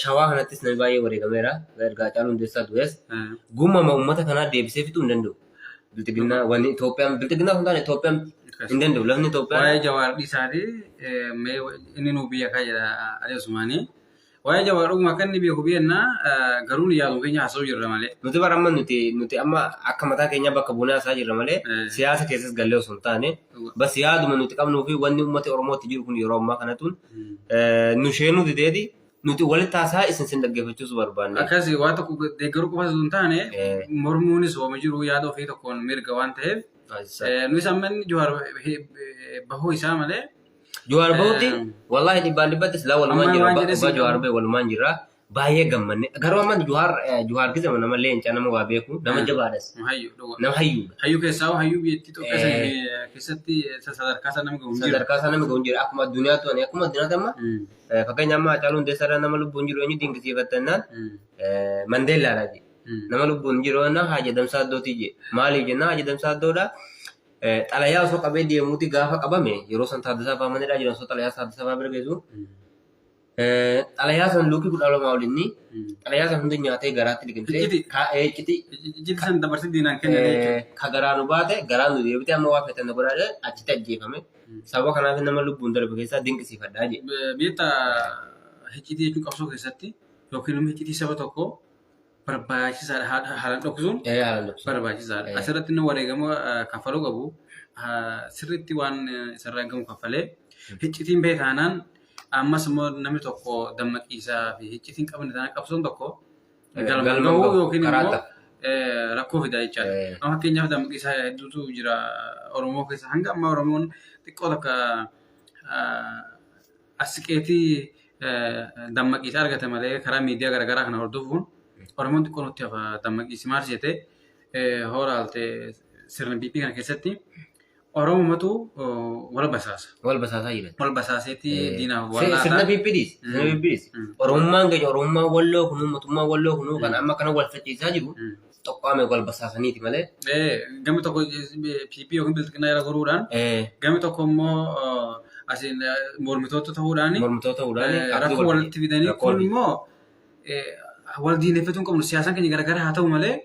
Shawaa kanattis namni baay'ee wareegameera. Erga Haacaaluu Hundeessaa du'es. Gummama uummata kanaa deebisee fixuu hin danda'u. Biltiginnaa wanni Itoophiyaan biltiginnaa kun taane Itoophiyaan hin danda'u. Lafni Itoophiyaan. Waa'ee Jawaar dhiisaatii inni nuu biyya kaa jedha Alii Usmaanii. Waa'ee Jawaar dhuguma akka inni beeku biyyannaa garuu yaaduu keenya haasa'uu jirra malee. Nuti baramma nuti amma akka mataa keenya bakka buunee haasa'aa jirra malee siyaasa keessas gallee osoo hin taane bas yaaduma nuti qabnuu fi wanni uummata Oromootti jiru kun yeroo ammaa kanatuun nu sheenuu dideeti nuti walitti haasa'aa isin dhaggeeffachuus barbaanne. Akkasii waa tokko deeggaruu qofa osoo hin taane mormuunis ooma jiru yaada ofii tokkoon mirga waan ta'eef nuyi sammanni Jawaar bahuu isaa malee Juwaar bahutti wallahi dhibbaan dhibbatti silaa walumaan jira. Abbaa Juwaar bahe walumaan jira. Baay'ee gammanne. Garuu amma Juwaar kisa nama leenca nama waa beeku nama jabaadhas. Nama hayyuudha. Hayyuu keessaa hayyuu biyyattii Itoophiyaa keessatti sadarkaa isaa nama gahuun jira. Sadarkaa isaa nama gahuun jira. Akkuma addunyaatti amma fakkeenyaaf amma Hacaaluu Hundeessaadhaan nama lubbuun jiru eenyu dinqisiifattannaan Mandeellaadhaa je. Nama lubbuun jiru Haji Damsaa Addootii je. Maaliif jennaan Haji Damsaa Addoodhaa xalayaa osoo qabee deemuuti gaafa qabame yeroo san Taaddasaa Faamanidhaa jiran osoo xalayaa Taaddasaa Faa bira geessu. Xalayaa san luukii 12 olinni xalayaa san hundi nyaatee garaatti liqimsee iccitii san dabarsee diinaan kennee ka garaanu baate garaanu deebite amma waa fetan godhaadhe achitti ajjeefame. Sababa kanaaf nama lubbuun darbe keessaa dinqisiifadhaa je. Beektaa iccitii jechuun qabsoo keessatti yookiin immoo iccitii saba tokko barbaachisaadha haalaan dhoksuun barbaachisaadha. Asirratti inni wareegama kaffaluu qabu sirriitti waan isarraa eegamu kaffalee iccitiin beekaanaan ammas immoo namni tokko dammaqiisaa fi iccitiin qabne tanaa qabsoon tokko galma yookiin immoo rakkoo fidaa jechaadha. Amma fakkeenyaaf dammaqiisaa hedduutu jira Oromoo keessa hanga amma Oromoon xiqqoo takka asiqeetii dammaqiisaa argate malee karaa miidiyaa garaagaraa kana hordofuun Oromoon xiqqoo nutti hafa dammaqiisi maal jette hoolaalte sirna BP kana keessatti Oromumatu wal basaasa. Wal basaasaa jira. Wal basaaseeti diinaaf wal sirna BPDs. Sirna BPDs. Oromummaan keenya Oromummaa walloo kunuu mootummaa walloo kunuu kan amma kana wal facciisaa jiru tokkoome wal basaasaniiti malee. Gami tokko PP yookiin biltiqinaa jala goruudhaan gami tokko immoo asiin mormitoota ta'uudhaan rakkoo walitti fidanii kun immoo wal diineffatuun qabnu siyaasaan keenya garaagaraa haa ta'u malee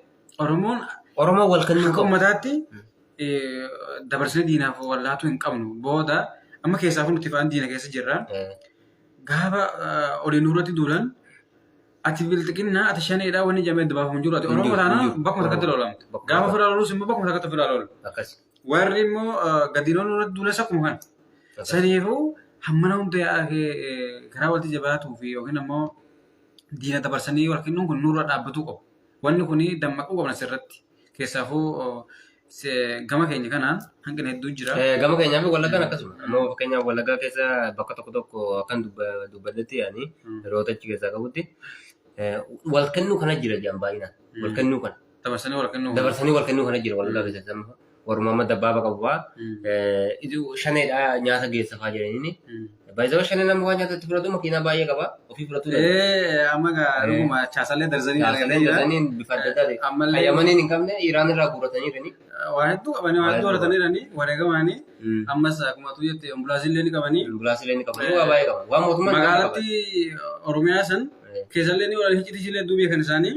Oromoo wal kennuu qabu. Uummataatti dabarsanii diinaaf wallaatu hin qabnu booda amma keessaa nuti fa'aan diina keessa jirra. Gaafa oliin duratti duulan ati biltiqinnaa ati shaneedhaa wanni jamee dabaafamu jiru ati Oromoo taanaan bakkuma takkatti loolamte. Gaafa firaa loolus immoo bakkuma takkatti firaa loolu. Warri immoo gadiinoon duratti duulan sakkuma kan. Saniifuu hammana hunda karaa walitti jabaatuu fi yookiin immoo diina dabarsanii wal kennuun kun nurra dhaabbatuu qabu. Wanni kun dammaquu qabna sirratti. Keessaafuu gama keenya kanaan hanqina hedduu jira. Gama keenyaaf Wallaggaan akkasuma. Ammoo fakkeenyaaf Wallaggaa keessa bakka tokko akkan dubbaddetti yaani yeroo achi keessaa qabutti wal kennuu kana jira jedhan baay'inaan. Wal kennuu kana. Dabarsanii wal kennuu kana jira Wallaggaa keessatti. Warummaa madda baaba qabuwaa shaneedhaa nyaata geessa fa'aa jedhanii. Baay'ee shanee nama waan nyaatatti fudhatu makiinaa baay'ee qaba. Ofii fudhatu. Amma dhuguma chaasalee darzanii argatanii jira. Bifa adda addaa ta'e. Hayyamanii hin qabne Iraan irraa guuratanii jiranii. Waa hedduu qabanii waan hedduu horatanii jiranii wareegamaanii ammas akkuma tu jette ambulaansiillee ni qabanii. Ambulaansiillee ni qabanii waa baay'ee qaban. Waan mootummaan magaalatti Oromiyaa san keessallee ni wal hiccitii hedduu beekan isaanii.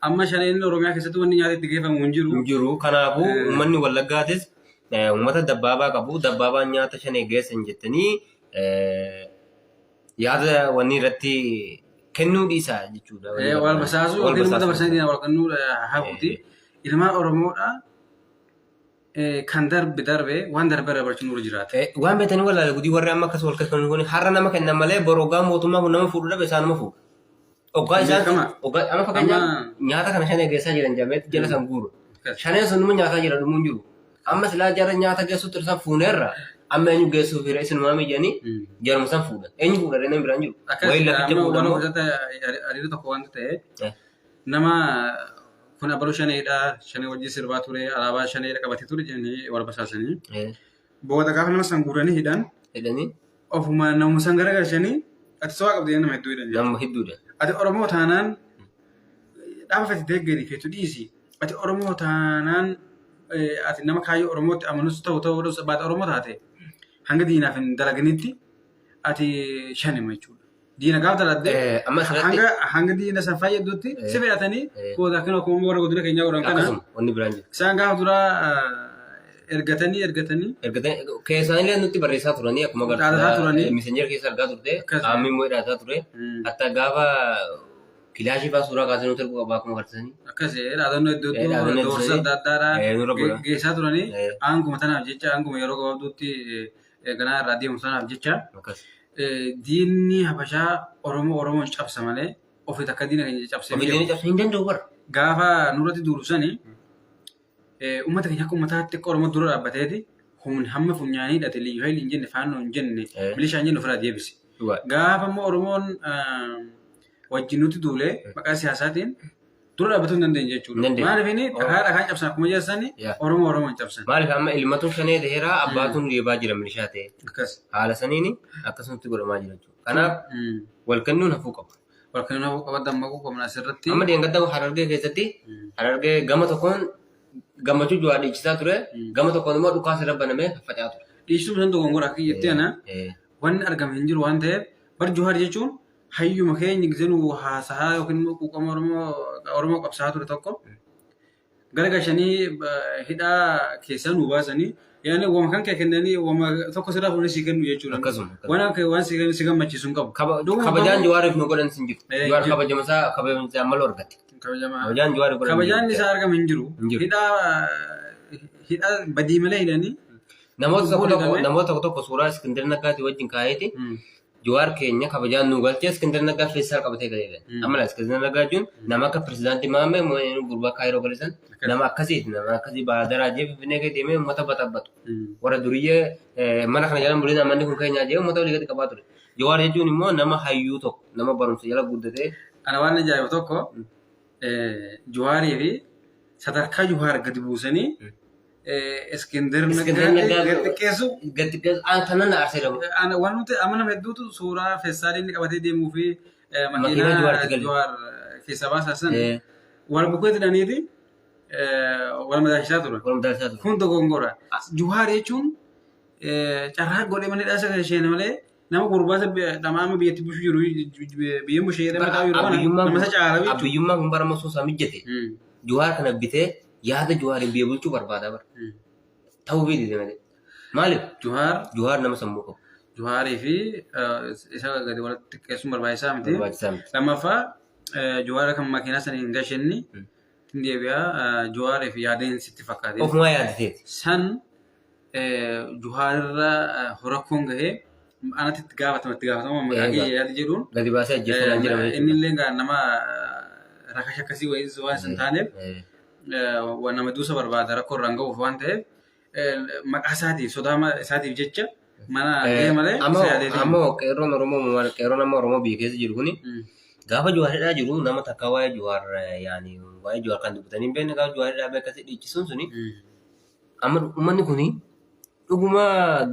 Amma shaneen Oromiyaa keessatti wanni nyaata itti geeffamu hin jiru. Hin jiru. Kanaafuu uummanni Wallaggaatis uummata dabbaabaa qabu. Dabbaabaan nyaata shanee geessan jettanii yaada wanni irratti kennuu dhiisaa jechuudha. Wal basaasuu yookiin uummata dabarsanii wal kennuu hafuuti. Ilmaan Oromoodha kan darbe waan darbe dabarsuun nurra jiraata. Waan beekanii wallaalee gudii warri amma akkas wal kennu kun har'a nama kennan malee boroogaa mootummaa kun nama fuudhu dhabe isaan nama fuudhu. Oggaa isaan amma fakkeenyaaf nyaata kana shanee geessaa jiran jabeetti jala san guuru. Shaneen sun numa nyaataa jira dhumuun jiru. Amma silaa jara nyaata geessuutti isaan fuuneerra. Amma eenyu geessuuf hira isin maamii jedhanii jaruma san fuudhan. Eenyu fuudhan nama biraan jiru. Wayii laficha fuudhan. Waan hojjeta tokko wanti ta'e nama kun abaluu shaneedha. Shanee wajjin sirbaa ture. Alaabaa shaneedha qabatee ture jedhanii wal basaasanii. Booda gaafa nama san guuranii hidhanii ofuma nama san garagalchanii ati sawaa qabdee nama hedduu hidhan. Nama hedduudha. Ati Oromoo taanaan dhaaba fati deeggarii feetu dhiisi. Ati Oromoo taanaan ati nama kaayyoo Oromootti amanus ta'uu baata Oromoo taate hanga diinaaf hin dalaganitti ati shanima jechuudha. Diina gaafa daladde hanga diina san fayyaddutti si fe'atanii booda akkana akkuma warra godina keenyaa godhan kana isaan gaafa duraa ergatanii keessanillee nutti barreessaa turanii akkuma turanii misenjera keessa argaa turte qaamni immoo hidhataa ture hatta gaafa kilaashii fa'aa suuraa kaasee nuti erguu qabaa akkuma barsiisanii. Akkasii dhaadannoo iddoo doorsa adda addaadhaa geessaa turanii aanguma tanaaf jecha aanguma yeroo gabaabduutti ganaa irraa deemu sanaaf jecha diinni Habashaa Oromoon cabsa malee ofii takka diina keenya cabsee hin danda'u bara. Gaafa nurratti duulu sanii uummata keenya akka uummataatti akka Oromoo dura dhaabbateeti هم فنياني ده اللي يهيل إنجن فانو إنجن مليش إنجن فراد يبسي Dhugaadha. قاف أما أورمون وجنوتي دولة مكان سياساتين dura dhaabbatuu hin dandeenye jechuudha. Dandeenye. Maaliif haadha kan cabsan akkuma jeessani Oromoo hin cabsan. Maaliif amma ilmatu shanee ta'eera abbaatuun deebaa jira milishaa ta'e. Akkas. Haala saniini akkasumatti godhamaa jira jechuudha. Kanaaf wal kennuun hafuu qaba. Wal kennuun hafuu qaba dammaquu qabna asirratti. Amma deengada Harargee keessatti Harargee gama tokkoon gammachuu ju'aa dhiichisaa ture gama tokkoon immoo dhukaas irra banamee faca'aa ture. Dhiichisuun san dogongoraa akka jettee ana wanni argame hin jiru waan ta'eef bar Juhaar jechuun hayyuma keenya gizenuu haasahaa yookiin immoo quuqama Oromoo qabsaa ture tokko gara gashanii hidhaa keessaa nu baasanii yaani wama kan kee kennanii wama tokko sirraa fuudhanii si kennu jechuudha. Waan si gammachiisu hin qabu. Kabajaan Juhaariif nu godhan sin jiru. Juhaar kabajamasaa malu argate. Kabajaan Juhaariif godhan. Kabajaan isaa argame hin jiru. Hidhaa badii malee hidhanii. Namoota tokko suuraa Iskindar Naggaati wajjin kaayeeti. Juhaar keenya kabajaan nu galchee Iskindar Naggaa feessaa qabatee galee. Amma Iskindar Naggaa jechuun nama akka pirezidaantii Maamee gurbaa Kaayiroo galisan nama akkasiiti. Nama akkasii baadaraa jee Finfinnee kee deemee uummata batabbatu. Warra duriyyee mana kana jala mul'ina manni kun keenyaa jee uummata walii gadi qabaa ture. Juhaar jechuun immoo nama hayyuu tokko nama barumsa jala guddatee. Ana waan ajaa'ibu tokko Juhaarii fi sadarkaa Juhaar gadi buusanii Iskindar Naggaa xiqqeessu tanan arsee dhabu. Waan nuti amana hedduutu suuraa feessaalii inni qabatee deemuu fi makiinaa Juhaar keessa baasan wal bukkee jedhaniiti wal madaalchisaa ture. Kun dogongora. Juhaar jechuun carraa godhee malee dhaasa isheen malee nama gurbaasa dhamaama biyyatti bushuu jiru biyya bushee jedhamee taa'u jiru nama isa caalawi. Abbiyyummaan kun bara masoosaa mijjate. Juhaar kana bitee yaada Juhaariin biyya bulchuu barbaada bara. Ta'uu fi dide malee. Maaliif? Juhaar nama sammuu qabu. Juhaarii fi isa gadi walitti xiqqeessuun barbaachisaa miti. Lammaffaa Juhaara kan makiinaa sana hin gashenni deebi'aa Juhaarii fi yaadeen sitti fakkaate. Ofumaa yaadateeti. San Juhaararra horakkoon gahee anatti itti gaafatama maqaa yaada jedhuun. Gadi baasee ajjeesanaan jedhama. Inni illee nama rakkash akkasii wayii waan hin taaneef waan nama duusa barbaada rakkoo irraan ga'uuf waan ta'eef maqaa isaatiif sodaa isaatiif jecha mana gahee malee. Ammoo qeerroon nama Oromoo biyya keessa jiru kuni gaafa Juhaaridhaa jiru nama takka waa'ee Juhaar yaani waa'ee Juhaar kan dubbatanii hin beekne gaafa Juhaaridhaa beekasii dhiichisuun suni amma uummanni kuni dhuguma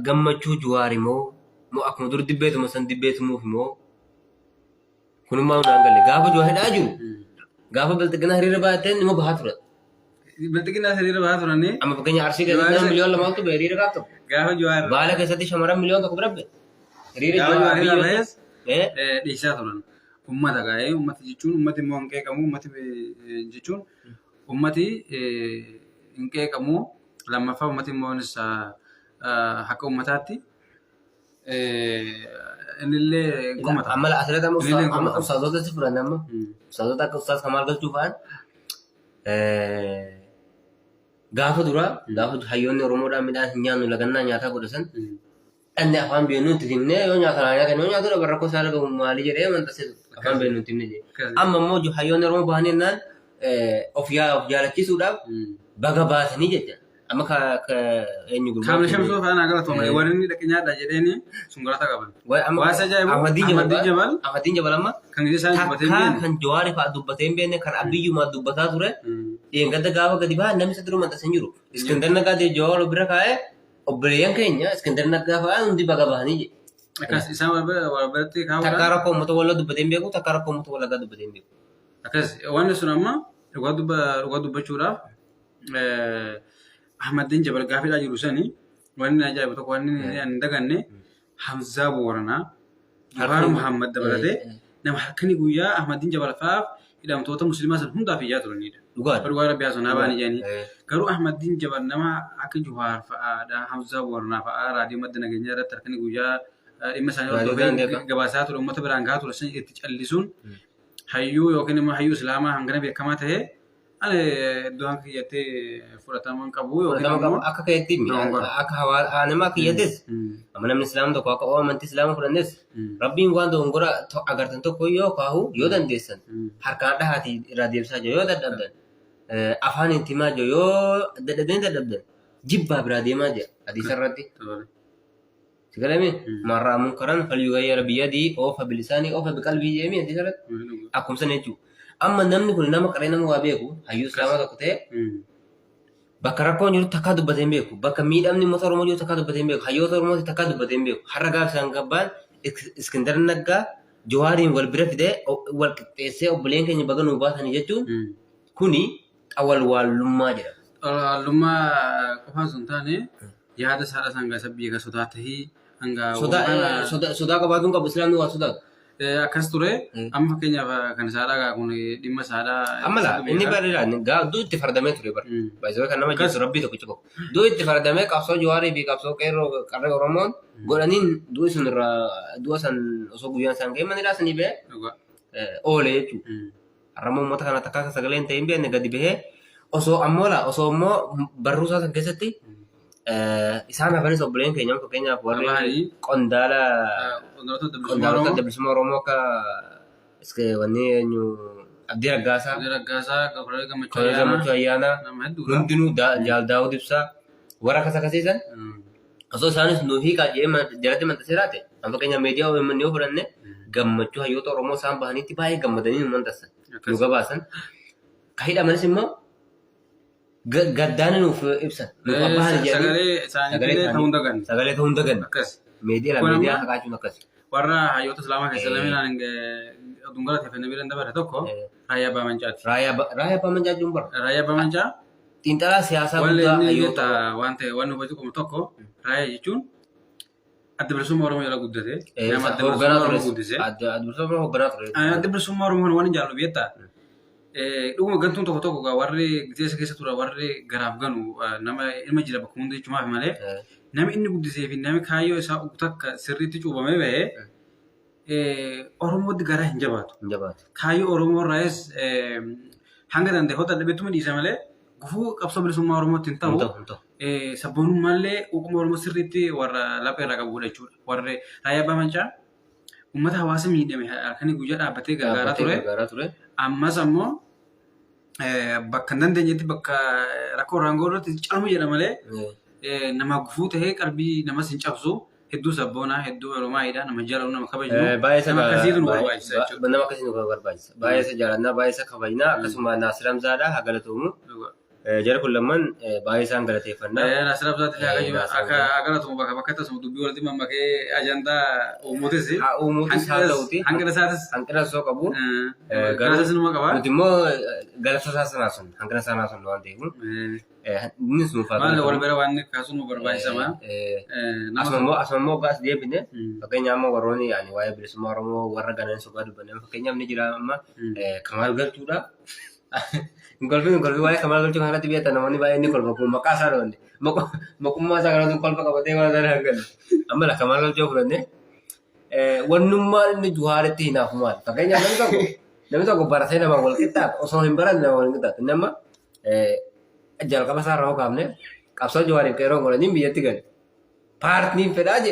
gammachuu Juhaar moo akkuma dur dibbeetuma san dibbeetumuuf moo kunimmaa hundaan galle gaafa Juhaaridhaa jiru gaafa bilxiginaa hiriira baateen immoo bahaa ture. Bilxiginaa hiriira bahaa turanii. Amma fakkeenya Arsii keessatti miliyoona lamaatu ba'e hiriira gaaf tokko. Gaafa Juhaar. Baala keessatti shamarran miliyoona tokko bira ba'e. Gaafa Juhaar ba'es dhiisaa turan. Uummata gaa'ee uummata jechuun uummati immoo hin qeeqamu uummati jechuun uummati hin qeeqamu lammaffaa uummati immoo akka uummataatti innillee gomata. Amma asirratti amma ustaazota si fudhanne amma ustaazota akka ustaaz Kamaal Galchuu fa'aan gaafa duraa gaafa hayyoonni Oromoodhaan midhaan hin nyaannu lagannaa nyaataa godhatan dhanne afaan beeknu itti himnee yoo nyaata yoo nyaatu dha barrakkoo isaa lagamu maalii jedhee wanta seetu afaan beeknu itti himne jedhe. Amma immoo hayyoonni Oromoo bahanii jennaan of jaalachiisuudhaaf baga baasanii jecha. Amma eenyu gurgurtaa. Kaamil Shamsuu fa'aan agaratoome warri inni dhaqee nyaadha jedheeni sun galata qaban. Waasa ajaa'ibu Ahmadiin Jabal amma kan isaan dubbatee takkaa kan Jawaari fa'aa dubbatee hin beekne kan Abiyyumaa dubbataa ture. Dheengadda gaafa gadi bahan namni isa duruma tasan jiru. Iskindar Naggaa Jawaar bira kaa'ee obboleeyyan keenya Iskindar Naggaa fa'aa hundi baga bahanii jedhe. Akkas isaan wal biratti kaa'uudhaan. Takkaa rakkoo uummata walaa dubbatee hin beeku takkaa rakkoo uummata walaa dubbatee hin beeku. Akkas wanni sun amma dhugaa dubbachuudhaaf Ahmadiin Jabal gaafidhaa jiru sani wanni ajaa'ibu tokko wanni hin daganne Hamzaa Booranaa Jawaar Muhammad dabalatee nama halkanii guyyaa Ahmadiin Jabal fa'aaf hidhamtoota musliimaa san hundaaf iyyaa turanidha. Dhugaa rabbi sunaa baanii jedhanii garuu Ahmadiin Jabal nama akka Jawaar fa'aadha Hamzaa Booranaa fa'aa raadiyoo madda nageenyaa irratti halkanii guyyaa dhimma isaanii gabaasaa ture uummata biraan gahaa ture san itti callisuun hayyuu yookiin immoo hayyuu islaamaa hangana beekamaa ta'ee ani iddoo kiyyattee fudhataman qabu yookiin akka keetti akka nama kiyyattes amma namni islaama tokko akka amantii islaama fudhannes rabbiin waan dogongora agartan tokko yoo kaahu yoo dandeessan harkaan dhahaatii irraa deebisaa jiru yoo dadhabdan afaan intimaa jiru yoo dadhabdan jibbaa biraa deemaa jira hadiisa irratti. Sigalame marraa munkaran falyughayyir biyadihi oo fa bilisaanihi oo fa biqalbihi jedhanii hadiisa irratti akkuma sana jechuudha. Amma namni kun nama qaree nama waa beeku hayyuu islaamaa tokko ta'e bakka rakkoon jiru takkaa dubbatee hin beeku bakka miidhamni uummata Oromoo jiru takkaa dubbatee hin beeku hayyoota Oromooti takkaa dubbatee hin beeku har'a gaafa isaan gabbaan Iskindar Naggaa Jawaariin wal bira fidee wal qixxeessee obboleen keenya baga nuu baasanii jechuun kuni awwalwaalummaa jedhama. Awwalummaa qofaan sun taane yaada saadha sangaa isa biyya sodaa tahii hanga sodaa qabaatuun qabu islaamni waa sodaatu. Akkas ture amma fakkeenyaaf kan saadhaa kun dhimma saadhaa. Amma laa inni bareedaan duu itti fardamee ture bara. Baay'ee kan nama jeesu rabbii tokkicha qabu. Duu itti fardamee qabsoo Jawaarii fi qabsoo qeerroo qarree Oromoon godhaniin duu sun irraa du'a san osoo guyyaan isaan ga'e manidhaa sanii ba'e oolee jechuudha. Har'ammoo uummata kana takkaa sagaleen ta'e hin beekne gadi bahee osoo ammoo barruusaa san keessatti isaan hafanis obboleen keenya fakkeenyaaf warri qondaalota bilisummaa Oromoo akka wanni eenyu Abdii Raggaasaa, Gammachuu Ayyaanaa hundinuu Jaal Daawud Ibsaa warra akkas akkasiisan osoo isaanis nuu hiikaa jedhee jalatti maxxansee laate amma fakkeenyaaf miidiyaa OMN yoo fudhanne gammachuu hayyoota Oromoo isaan bahanitti baay'ee gammadanii nu maxxansan nu gabaasan ka hidhamanis immoo gaddaan nuuf ibsan. Sagalee ta'uu hin daganne. Miidiyaa haqaachuun akkas. Warra hayyoota islaamaa keessa laminaan dungara ta'e fannoo biiraan dabare tokko Raayyaa Abbaa Mancaati. Raayyaa Abbaa Mancaa jechuun bara. Raayyaa Abbaa Mancaa. Xiinxalaa siyaasaa guddaa hayyoota waan ta'e waan hubatu qabu tokko Raayyaa jechuun adda bilisummaa Oromoo jala guddate. Nama adda bilisummaa Oromoo guddise. Adda bilisummaa hoogganaa ture. Adda bilisummaa Oromoo waan hin jaallu beektaa. Dhuguma gantuun tokko warri keessa tura warri garaaf ganu nama ilma jira bakka hunda jechuumaaf malee namni inni guddisee fi namni kaayyoo isaa takka sirriitti cuubamee bahee Oromootti garaa hin jabaatu. Kaayyoo Oromoo irraas hanga danda'e hota dhabeettuma dhiisa malee gufuu qabsoo bilisummaa Oromootti hin ta'u sabboonummaallee uumama Oromoo sirriitti warra laphee irraa qabudha jechuudha. Warri Raayyaa Abbaa Mancaa uummata hawaasa miidhame halkanii guyyaa dhaabbatee gargaaraa ture. Ammas ammoo bakka hin dandeenyetti bakka rakkoo raangoo irratti calmu jedha malee nama gufuu ta'ee qalbii namas hin cabsu hedduu sabboonaa hedduu Oromaayiidha nama jaalalu nama kabaju nama akkasii nu barbaachisa jechuudha. Nama akkasii nu barbaachisa. Baay'ee isa jaalannaa baay'ee isa kabajnaa akkasuma Naasir Hamzaadhaa haa galatoomu. Jara kun lamaan baay'ee isaan galateeffannaa. Naasir Hamzaatti akka galatomu bakka tasuma dubbii walitti mammakee ajandaa uumuutis. Uumuutis haa ta'uti. Hanqina isaatis. Hanqina isoo qabu. Galata sinuma qaba. Nuti immoo galata isaa sanaa sun hanqina isaa sanaa sun waan ta'eef. Innis nuuf haa maal wal bira waan kaasuun nu barbaachisama. Asuma immoo gaas deebine fakkeenyaaf amma warroonni waa'ee bilisummaa Oromoo warra ganan sogaa dubbanne fakkeenyaaf ni jira amma Kamaal Galchuudha. Golfi waa'ee Kamaal Galchuu kanatti beektan namoonni baay'een ni kolfa kun maqaa isaa dhoonne maqummaa isaa kanatu kolfa qabatee waan sana hangalle amma la Kamaal Galchuu fudhanne wannummaan inni Jawaaritti hinaafu maal fakkeenyaaf namni tokko baratee nama wal qixxaatu osoo hin baranne nama wal qixxaatu inni amma jalqaba isaa irraa kaafne qabsoo Jawaariif qeeroo godhanii biyyatti gale paartiin fedhaa je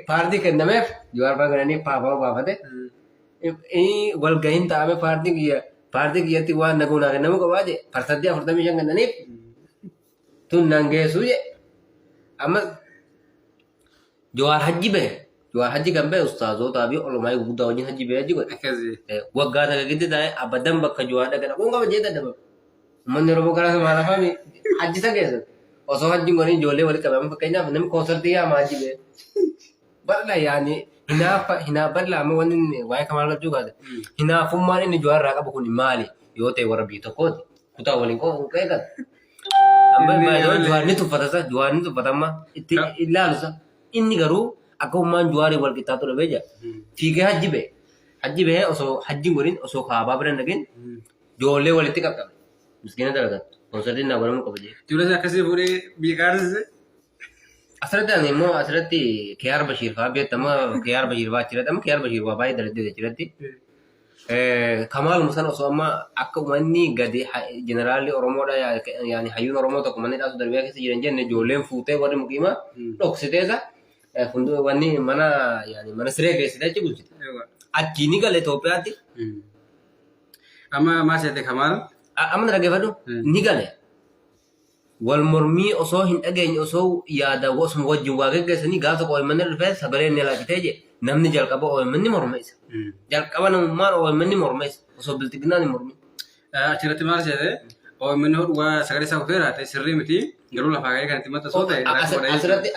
paartii kennameef Jawaar bagananii paafaa baafate wal gahiin taa'ame paartii kiyyatti waan naguunaa kennamu qabaa je parsantii 45 kennaniif tun nan geessu je amma Jawaar hajji bahe Jawaar hajji kan bahe ustaazotaa fi olumaa guddaa wajjin hajji bahe hajji godhe waggaa takka gidduu taa'ee abadan bakka Jawaar dhaqan kun qaba jee dadhabamu uummanni Oromoo karaa maalaaf hajji isa keessatti osoo hajji godhanii ijoollee walitti qabamu fakkeenyaaf namni koonsartii yaama hajji bahe bal'aa yaani hinaaf bal'aa amma wanni waa'ee Kamaal Galchuu kaase hinaafummaan inni Jawaar irraa qabu kun maali yoo ta'e warra biyya tokkooti kutaa waliin qeeqan amma Jawaar ni tuffata Jawaar ni tuffata amma itti ilaalusa inni garuu akka ummaan Jawaarii wal qixxaatu dhabee jira fiigee hajji bahee osoo hajji godhin osoo kaabaa bira nagin ijoollee walitti qabqabe miskiina dalagattu koonsartiin naa godhamuu qaba jee. Ijoollee akkasii fuudhee biyya qaarsiise. Asirratti immoo asirratti Kiyaar Bashiir fa'aa beekama Kiyaar Bashiir fa'aa achirratti amma Kiyaar Bashiir fa'aa baay'ee daladdee achirratti. Kamaal Musan osoo amma akka uummanni gadi jeneraalli Oromoodha yaani hayyuun Oromoo tokko manni dhaasu darbiyaa keessa jiran jenne ijoolleen fuutee warri muqiima dhoksiteesa funduu wanni mana siree keessatti achi bulchite. Achi ni gale Itoophiyaatti. Amma maal seete Kamaal? Amma na dhaggeeffadhu ni gale. والمرمي أصوهن أجن أصو يا دا واسم وجه واقع جسني قاعد تقول من الفاس هبلين يلا تيجي نمني جال كبا أو مني مرميس جال كبا نمار أو مني مرميس أصو بلتقناني مرمي أشرت مارس هذا أو منه هو سكري سافر هذا سري متي قالوا له فاقي كانت ما تصوت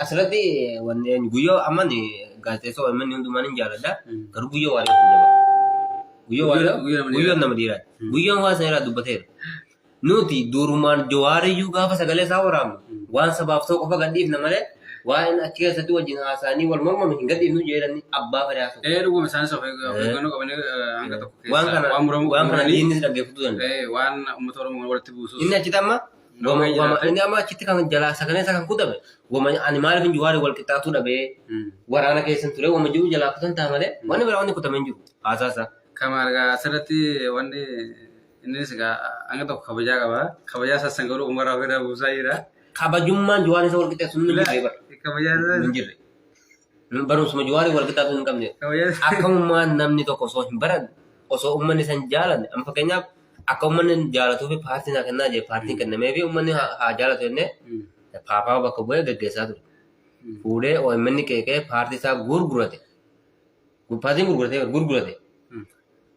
أسرتي وان جويو أماني قاعد تسوي من يوم دمانين جال ده كرو جويو واري جويو نمديرات جويو واسيرا دبتير nuti durumaan jawaari iyyuu gaafa sagalee isaa waraabnu waan sabaaf ta'u qofa gadhiifna malee waan achi keessatti wajjin haasa'anii wal mormame hin gadhiifnu jedhanii abbaa fedhaa ta'u. Dhuguma isaanis of eeggannoo qabanii hanga tokko keessa waan kana diinnis dhaggeeffatu danda'a. Waan uummata Oromoo walitti buusuus. Inni achitti amma inni amma achitti kan jalaa sagalee isaa kan kutame wama ani maaliif jawaari wal qixxaatuu dhabee waraana keessan ture wama jiru jalaa kutan ta'a malee wanni biraa wanni kutamee hin jiru haasaasa. Kamaal asirratti wanni innis hanga tokko kabajaa qaba. Kabajaa sassan garuu umarraa fedhaa buusaa jira. Kabajummaan jawaari isa wal qixxeessu hin jirre bara. Kabajaa hin jirre. Barumsuma jawaari wal qixxaatu hin qabne. Akkamummaan namni tokko osoo hin baran osoo uummanni isa hin jaalanne amma fakkeenyaaf akka uummanni jaalatuu fi paartiin haa kennaa jee paartiin kennamee fi uummanni haa jaalatu jennee paapaa bakka bu'ee gaggeessaa ture. Fuudhee OMN qeeqee paartii isaa gurgurate. Paartiin gurgurate.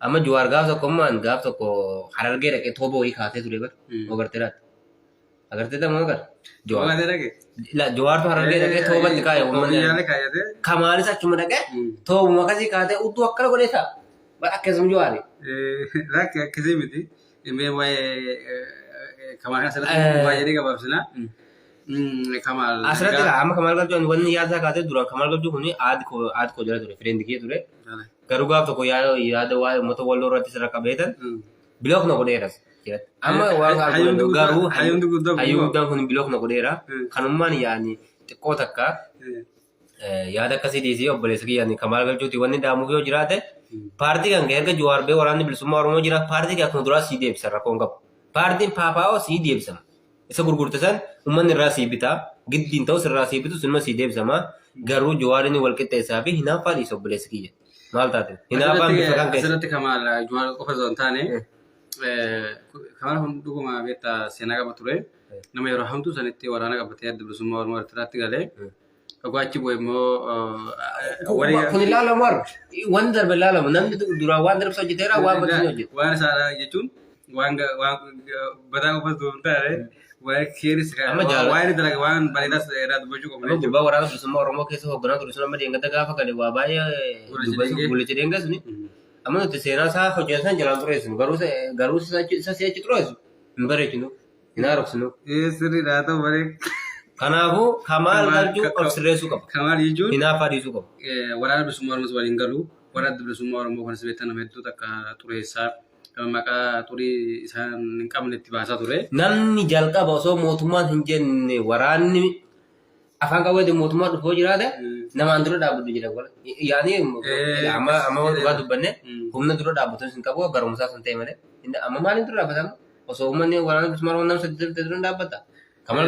Amma Jawaar gaaf tokko maan gaaf tokko Harargee dhaqee tooba wayii kaatee ture bar ogarteeraati. Agarteeta moo agar? Jawaartu Harargee dhaqee toobatti kaayee uummanni Kamaalis achuma dhaqee toobuma akkasii kaatee utuu akkana godhee ta'a. Bara akkasuma Jawaari. Rakki akkasii miti. Mee waa'ee Kamaal kana asirratti baay'ee gabaabsina. Kamaal. Asirratti amma Kamaal Galchuu wanni yaada kaatee dura Kamaal Galchuu kuni aadi koo jala ture firendi kee ture. Garuu gaaf tokko yaada waa'ee uummata walloo irratti sirra qabeetan bilookna godheeras. Amma waan garuu hayyuu guddaan kun bilookna godheera. Kanummaan yaani xiqqoo takka yaada akkasii dhiisee obboleessa kiyyaani Kamaal Galchuuti wanni daamuuf yoo jiraate paartii kan erga Jawaar bee waraanni bilisummaa Oromoo jira paartii akkuma duraa sii deebisa rakkoon qabu. Paartiin paapaa'oo sii deebisama. Isa gurgurte san uummanni irraa sii bitaa giddiin ta'us irraa sii bitu sunuma sii deebisama. Garuu Jawaariin wal qixxeessaa fi hinaaffaa dhiisa obboleessa kiyya. Maal taate? Hinaafaan bifa kan keessa. Asirratti Kamaal Jawaar qofa osoo hin taane Kamaal hunduma beektaa seenaa qaba ture. Nama yeroo hamtuu sanitti waraana qabatee adda bilisummaa Oromoo irratti galee Agwachi bu'e immoo kun ilaalamu warra waan darbe ilaalamu namni duraan waan darbisa hojjeteera waan badii hojjete. Waan isaadha jechuun waan badaa qofa osoo hin taane waan keeris waan dalaga waan bareedaas irraa dubbachuu qabu. Amma gurbaa waraana bilisummaa Oromoo keessa hoogganaa ture sun amma deengata gaafa gale waa baay'ee dubbachuu bulichi deenga suni. Amma nuti seenaa isaa hojjetan jalaan xureessinu garuu isa si'achi xureessu hin bareechinu hin haaromsinu. Sirriidhaa ta'u baree. Kanaafuu Kamaal Galchuu ol sirreessuu qaba. Kamaal jechuun hinaaffaa dhiisuu qaba. Waraana bilisummaa Oromoo waliin galu waraana bilisummaa Oromoo kan sibeettan nama hedduu takka xureessaa maqaa xurii isaan hin qabne itti baasaa ture. Namni jalqaba osoo mootummaan hin jenne waraanni afaan qawweetiin mootummaa dhufoo jiraate namaan dura dhaabbatu jira. Yaani amma dhugaa dubbanne humna dura dhaabbatu hin qabu garumsaa sun ta'e malee amma maaliin dura dhaabbatan osoo uummanni waraana bilisummaa Oromoo nama saddeet dura dhaabbata. Kamaal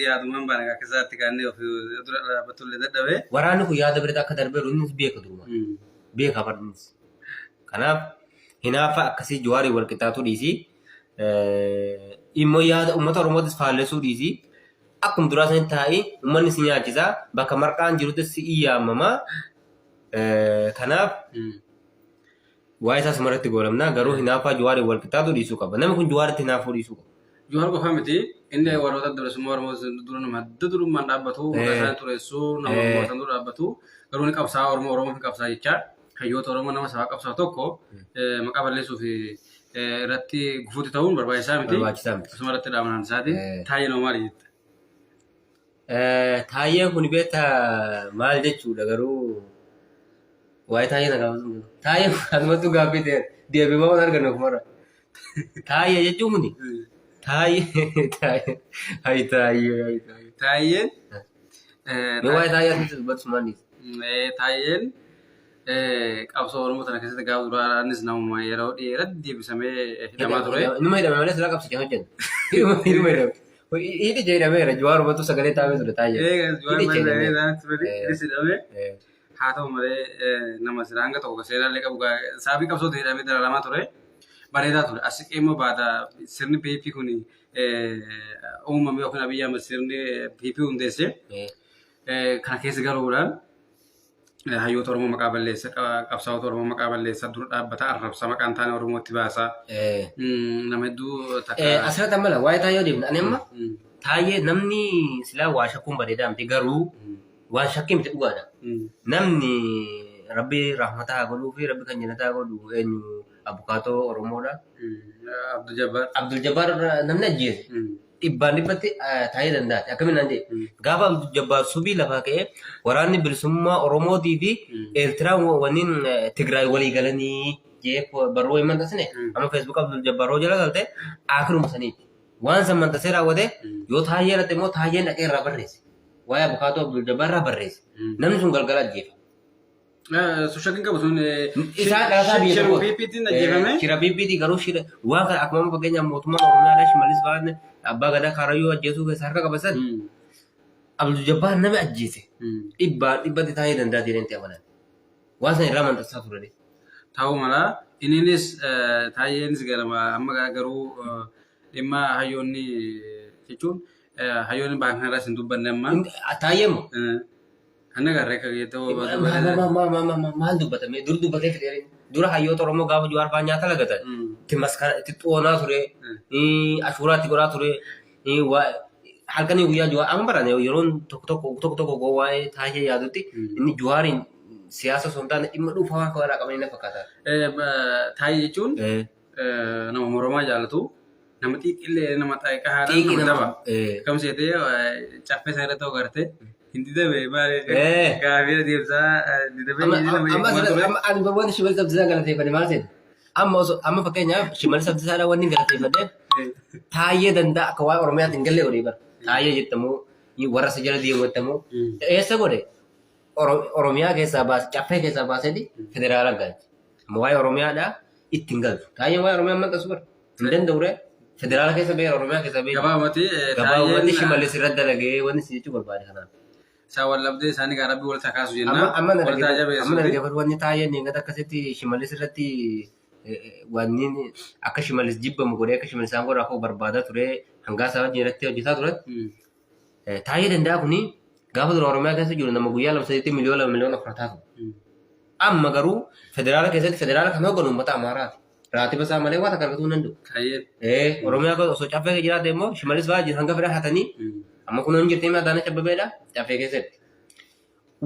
yaadumaan baane akka isaatti kanneen of dura dhaabbatullee dadhabee. Waraanni kun yaada biratti akka darbeeru innis beeka duruma. Beeka fardinis. Kanaaf hinaaffaa akkasii Jawaarii wal qixxaatuu dhiisii immoo yaada uummata Oromootis faallessuu dhiisii akkuma duraa sanitti taa'ee uummanni si nyaachisaa bakka marqaan jirutti si iyyaamamaa. Kanaaf waa'ee isaas maratti goolamnaa garuu hinaaffaa Jawaarii wal qixxaatuu dhiisuu qaba. Namni kun Jawaaritti hinaafuu dhiisuu qaba. Jawaar qofa miti inni warroota bilisummaa Oromoo dura nama adda durummaan dhaabbatu isaan xureessuu nama mootan dura dhaabbatu garuu ni qabsaa Oromoo ni qabsaa jechaa hayyoota Oromoo nama sabaa qabsaa tokko maqaa balleessuu fi irratti gufuutti ta'uun barbaachisaa miti. Akkasuma irratti dhaabanaan isaati taayee nama maali jetta? Taayeen kun beekta maal jechuudha garuu waa'ee taayee na gaafatu. Taayeen asumatti gaaffii deebi'ee waan argannu kumarra. Taayee jechuun kuni. Taayeen. Waa'ee taayee asitti dubbatu maaliif? Taayeen qabsoo Oromoo tana keessatti gaafa duraanis namuma yeroo dheeratti deebisamee hidhamaa ture. Nama hidhame malee silaa qabsicha hojjetu. Hidhuma hidhame. Hidhi jedhameera Jawaar Uummattu sagalee taa'ee ture taayee. Haa ta'u malee nama siraan hanga tokko seenaallee qabu saabii qabsootti hidhamee dararamaa ture. bareedaa ture. As immoo baata sirni PP kun uumame yookiin Abiyyi Ahmed sirni PP hundeesse kana keessa galuudhaan hayyoota Oromoo maqaa balleessa qabsaa'ota Oromoo maqaa balleessa dura dhaabbata arrabsa maqaan taane Oromootti baasaa nama hedduu takka. Asirratti amma waa'ee Taayyee deemna. Ani amma Taayyee namni silaa waa shakkuun bareedaa miti garuu waan shakkii miti dhugaadha. Namni Rabbi rahmataa haa godhuu fi Rabbi kan jannataa godhu eenyu abukaatoo Oromoodha. Abdul Jabbaar namni ajjeese. Dhibbaan dhibbatti Taayyee danda'a. Akkamiin naan jedhe gaafa Abdul Jabbaar subii lafaa ka'ee waraanni bilisummaa Oromootii fi Eertiraan waliin Tigraay walii galanii jee barruu himan tasine amma Facebook Abdul Jabbaaroo jala galte akiruma saniiti. Waan san mantasee raawwate yoo Taayyee irratti immoo Taayyeen dhaqee irraa barreesse. Waa'ee abukaatoo Abdul Jabbaar irraa barreesse. Namni sun galgala ajjeefa. Sushakin qabu sun Isaan dhalataa biyya tokko. Shira PPT garuu shira waan kana akkuma fakkeenyaaf mootummaan Oromiyaa Shimallis Baanne abbaa gadaa Kaarayyoo ajjeesuu keessa harka qabasan Abdul Jabbaar nama ajjeese. Dhibbatti Taayyee danda'a jedhanii ta'e amanan. Waan san irraa mantasaa ture. Ta'uu mala innis Taayyeenis galama amma garuu dhimma hayyoonni jechuun hayyoonni baankii irraa sin dubbanne amma. Taayyee moo? Anna garee kageetoo maal dubbatame dur dubbatee fidee dura hayyoota Oromoo gaafa Jawaar fa'aa nyaata lagatan itti xoonaa ture ashuuraatti godhaa ture halkanii guyyaa Jawaar amma barane yeroon tokko waa'ee Taayyee yaadutti inni Jawaariin siyaasa osoo hin taane dhimma dhuunfaa waan kabaraa qabanii na fakkaata. Taayyee jechuun nama Oromoo jaallatu nama xiiqillee nama xaayiqaa haadha nama daba kamseetee caffee isaa irratti agartee. Hindi dabe maali gaafii deemsaa Ani wanti Shimallis Abdiisaa galateeffate maal seeta? Amma fakkeenyaaf Shimallis Abdiisaadhaan wanni galateeffate Taayyee danda'a akka waa'ee Oromiyaatti hin galle godhee bara. Taayyee jettamoo warra isa jala deemu jettamoo eessa godhe Oromiyaa keessaa baase caffee keessaa baaseeti federaala galche. Amma waa'ee Oromiyaadhaa itti hin galchu. Taayyeen waa'ee Oromiyaa maxxansu bara. Hin danda'ure federaala keessa beera Oromiyaa keessa beera. Gabaabumatti Shimallis irratti dalagee wanni si jechuu barbaade kanaaf. Sawal labdee isaanii gara rabbii wal takaasu jenna. Amma dargaggeeffatu wanni Taayyeen eegata akkasitti Shimallis irratti wanni akka Shimallis jibbamu godhee akka Shimallis isaan godhaa koo barbaadaa ture hangaa isaa wajjin irratti hojjetaa ture. Taayyee danda'a kuni gaafa dura Oromiyaa keessa jiru nama guyyaa lama sadiitti miliyoona afurtaa ture. Amma garuu federaala keessatti federaala kan hoogganu uummata Amaaraati. Raatiba isaa malee waan akka argatuu hin danda'u. Oromiyaa osoo caffee jiraate immoo Shimallis ba'aa jiru hanga fedhaa hatanii amma kun hin jirtee Adaanach Abbebeedha caffee keessatti.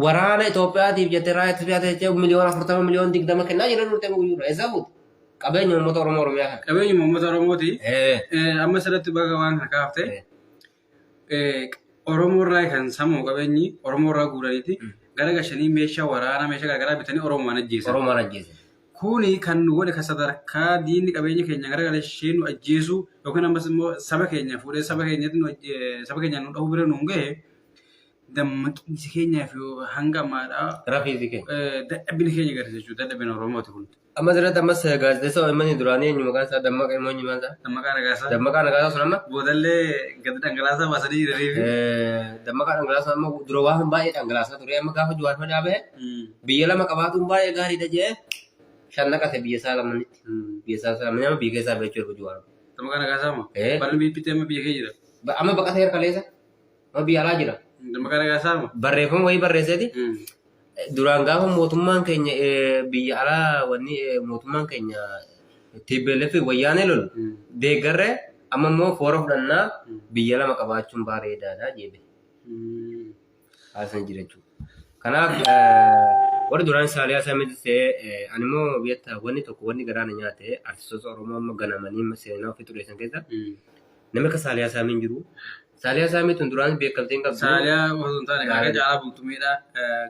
Waraana Itoophiyaatiif jettee raayyaa Itoophiyaa ta'ee miliyoona 40 miliyoona 20 kennaa jira durtee guyyuudha. Eessaa buute? Qabeenya uummata Oromoo Oromiyaa kana. Qabeenya uummata Oromooti. Amma asirratti bakka waan kana kaaftee Oromoo irraa kan sammuu qabeenyi Oromoo irraa guuraniiti gara gashanii meeshaa waraanaa meeshaa garaagaraa bitanii Oromoon ajjeesan. Oromoon ajjeesan. Kuni kan godhe kan sadarkaa diinni qabeenya keenya gara ishee nu ajjeesu yookiin ammas immoo saba keenya fuudhee saba keenyaan nu dhahuu bira nu gahe dammaqinsi keenyaaf hanga ammaadhaa rafiisi keenya dadhabbiin keenya agarsiisa jechuudha dadhabbiin Oromooti kun. Amma asirratti ammas gaazexeessa OMN duraanii eenyu maqaan isaa Dammaqaa immoo eenyu maqaan isaa? Dammaqaa Nagaasaa sun amma boodallee gadi dhangalaasaa baasanii jiraniifi. Dammaqaa Dhangalaasaa amma dura waan baay'ee dhangalaasaa ture amma gaafa Jawaar fa'aa dhaabee biyya lama qabaatuun baay'ee gaariidha jee shanna biyya isaa lamanitti biyya isaa lamanii amma biyya keessaa beekuu erga Jawaar. Dammaqaa Nagaasaa amma balli biittee amma biyya kee jira. Amma baqatee harka leessa amma biyya alaa jira. Dammaqaa Nagaasaa amma barreeffama wayii barreesseeti. Duraan gaafa mootummaan keenya biyya alaa wanni mootummaan keenya TPLF wayyaanee lolu deeggarree amma immoo foora fudhannaa biyya lama qabaachuun bareedaadha jeebe. Haasan jira jechuudha. Kanaaf warri duraan Saaliyaa Saamit ta'ee ani immoo biyya wanni tokko wanni garaana nyaate artistoota Oromoo amma ganamanii seenaa ofii xureessan keessa namni akka Saaliyaa Saamiin jiru. Saaliyaa Saamiituun duraan beekamtiin qabdu. Saaliyaa osoo hin taane akka jaalala bultumeedha.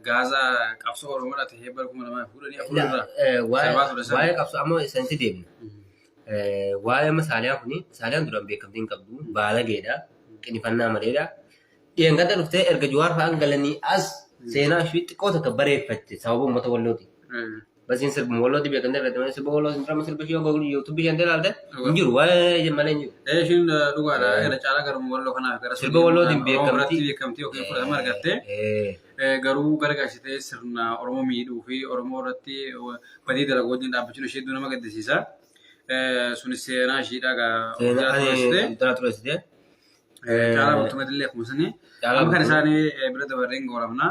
Gaaza qabsoo Oromoodha ta'ee bara 2014 waa'ee qabsoo amma isaanitti deemna. Waa'ee amma Saaliyaan kuni Saaliyaan duraan beekamtiin qabdu baalageedha. Qinifannaa maleedha. Dhiyeengada dhuftee erga Jawaar fa'aan galanii as seenaa ishee xiqqoo takka bareeffatte sababa uummata Wallooti. Basiin sirba Wallooti beekamtee irratti sirba Wallootiin dirama sirba ishee goglii yuutuubii isheen ilaalte hin jiru waa'ee malee hin jiru. Ishiin dhugaadha. Gara caalaa garuu Walloo kanaaf gara sirba Wallootiin beekamtii yookiin fudhatama argattee garuu gargaarsitee sirna Oromoo miidhuu fi Oromoo irratti badii dalagoo wajjin dhaabbachuun ishee hedduu nama gaddisiisa. Suni seenaa ishiidha gaa Seenaa hojjaa ani turessite. intala turessite. Caalaa bultumaa illee akkuma sanii. Amma kan isaanii bira dabarreen gooramna.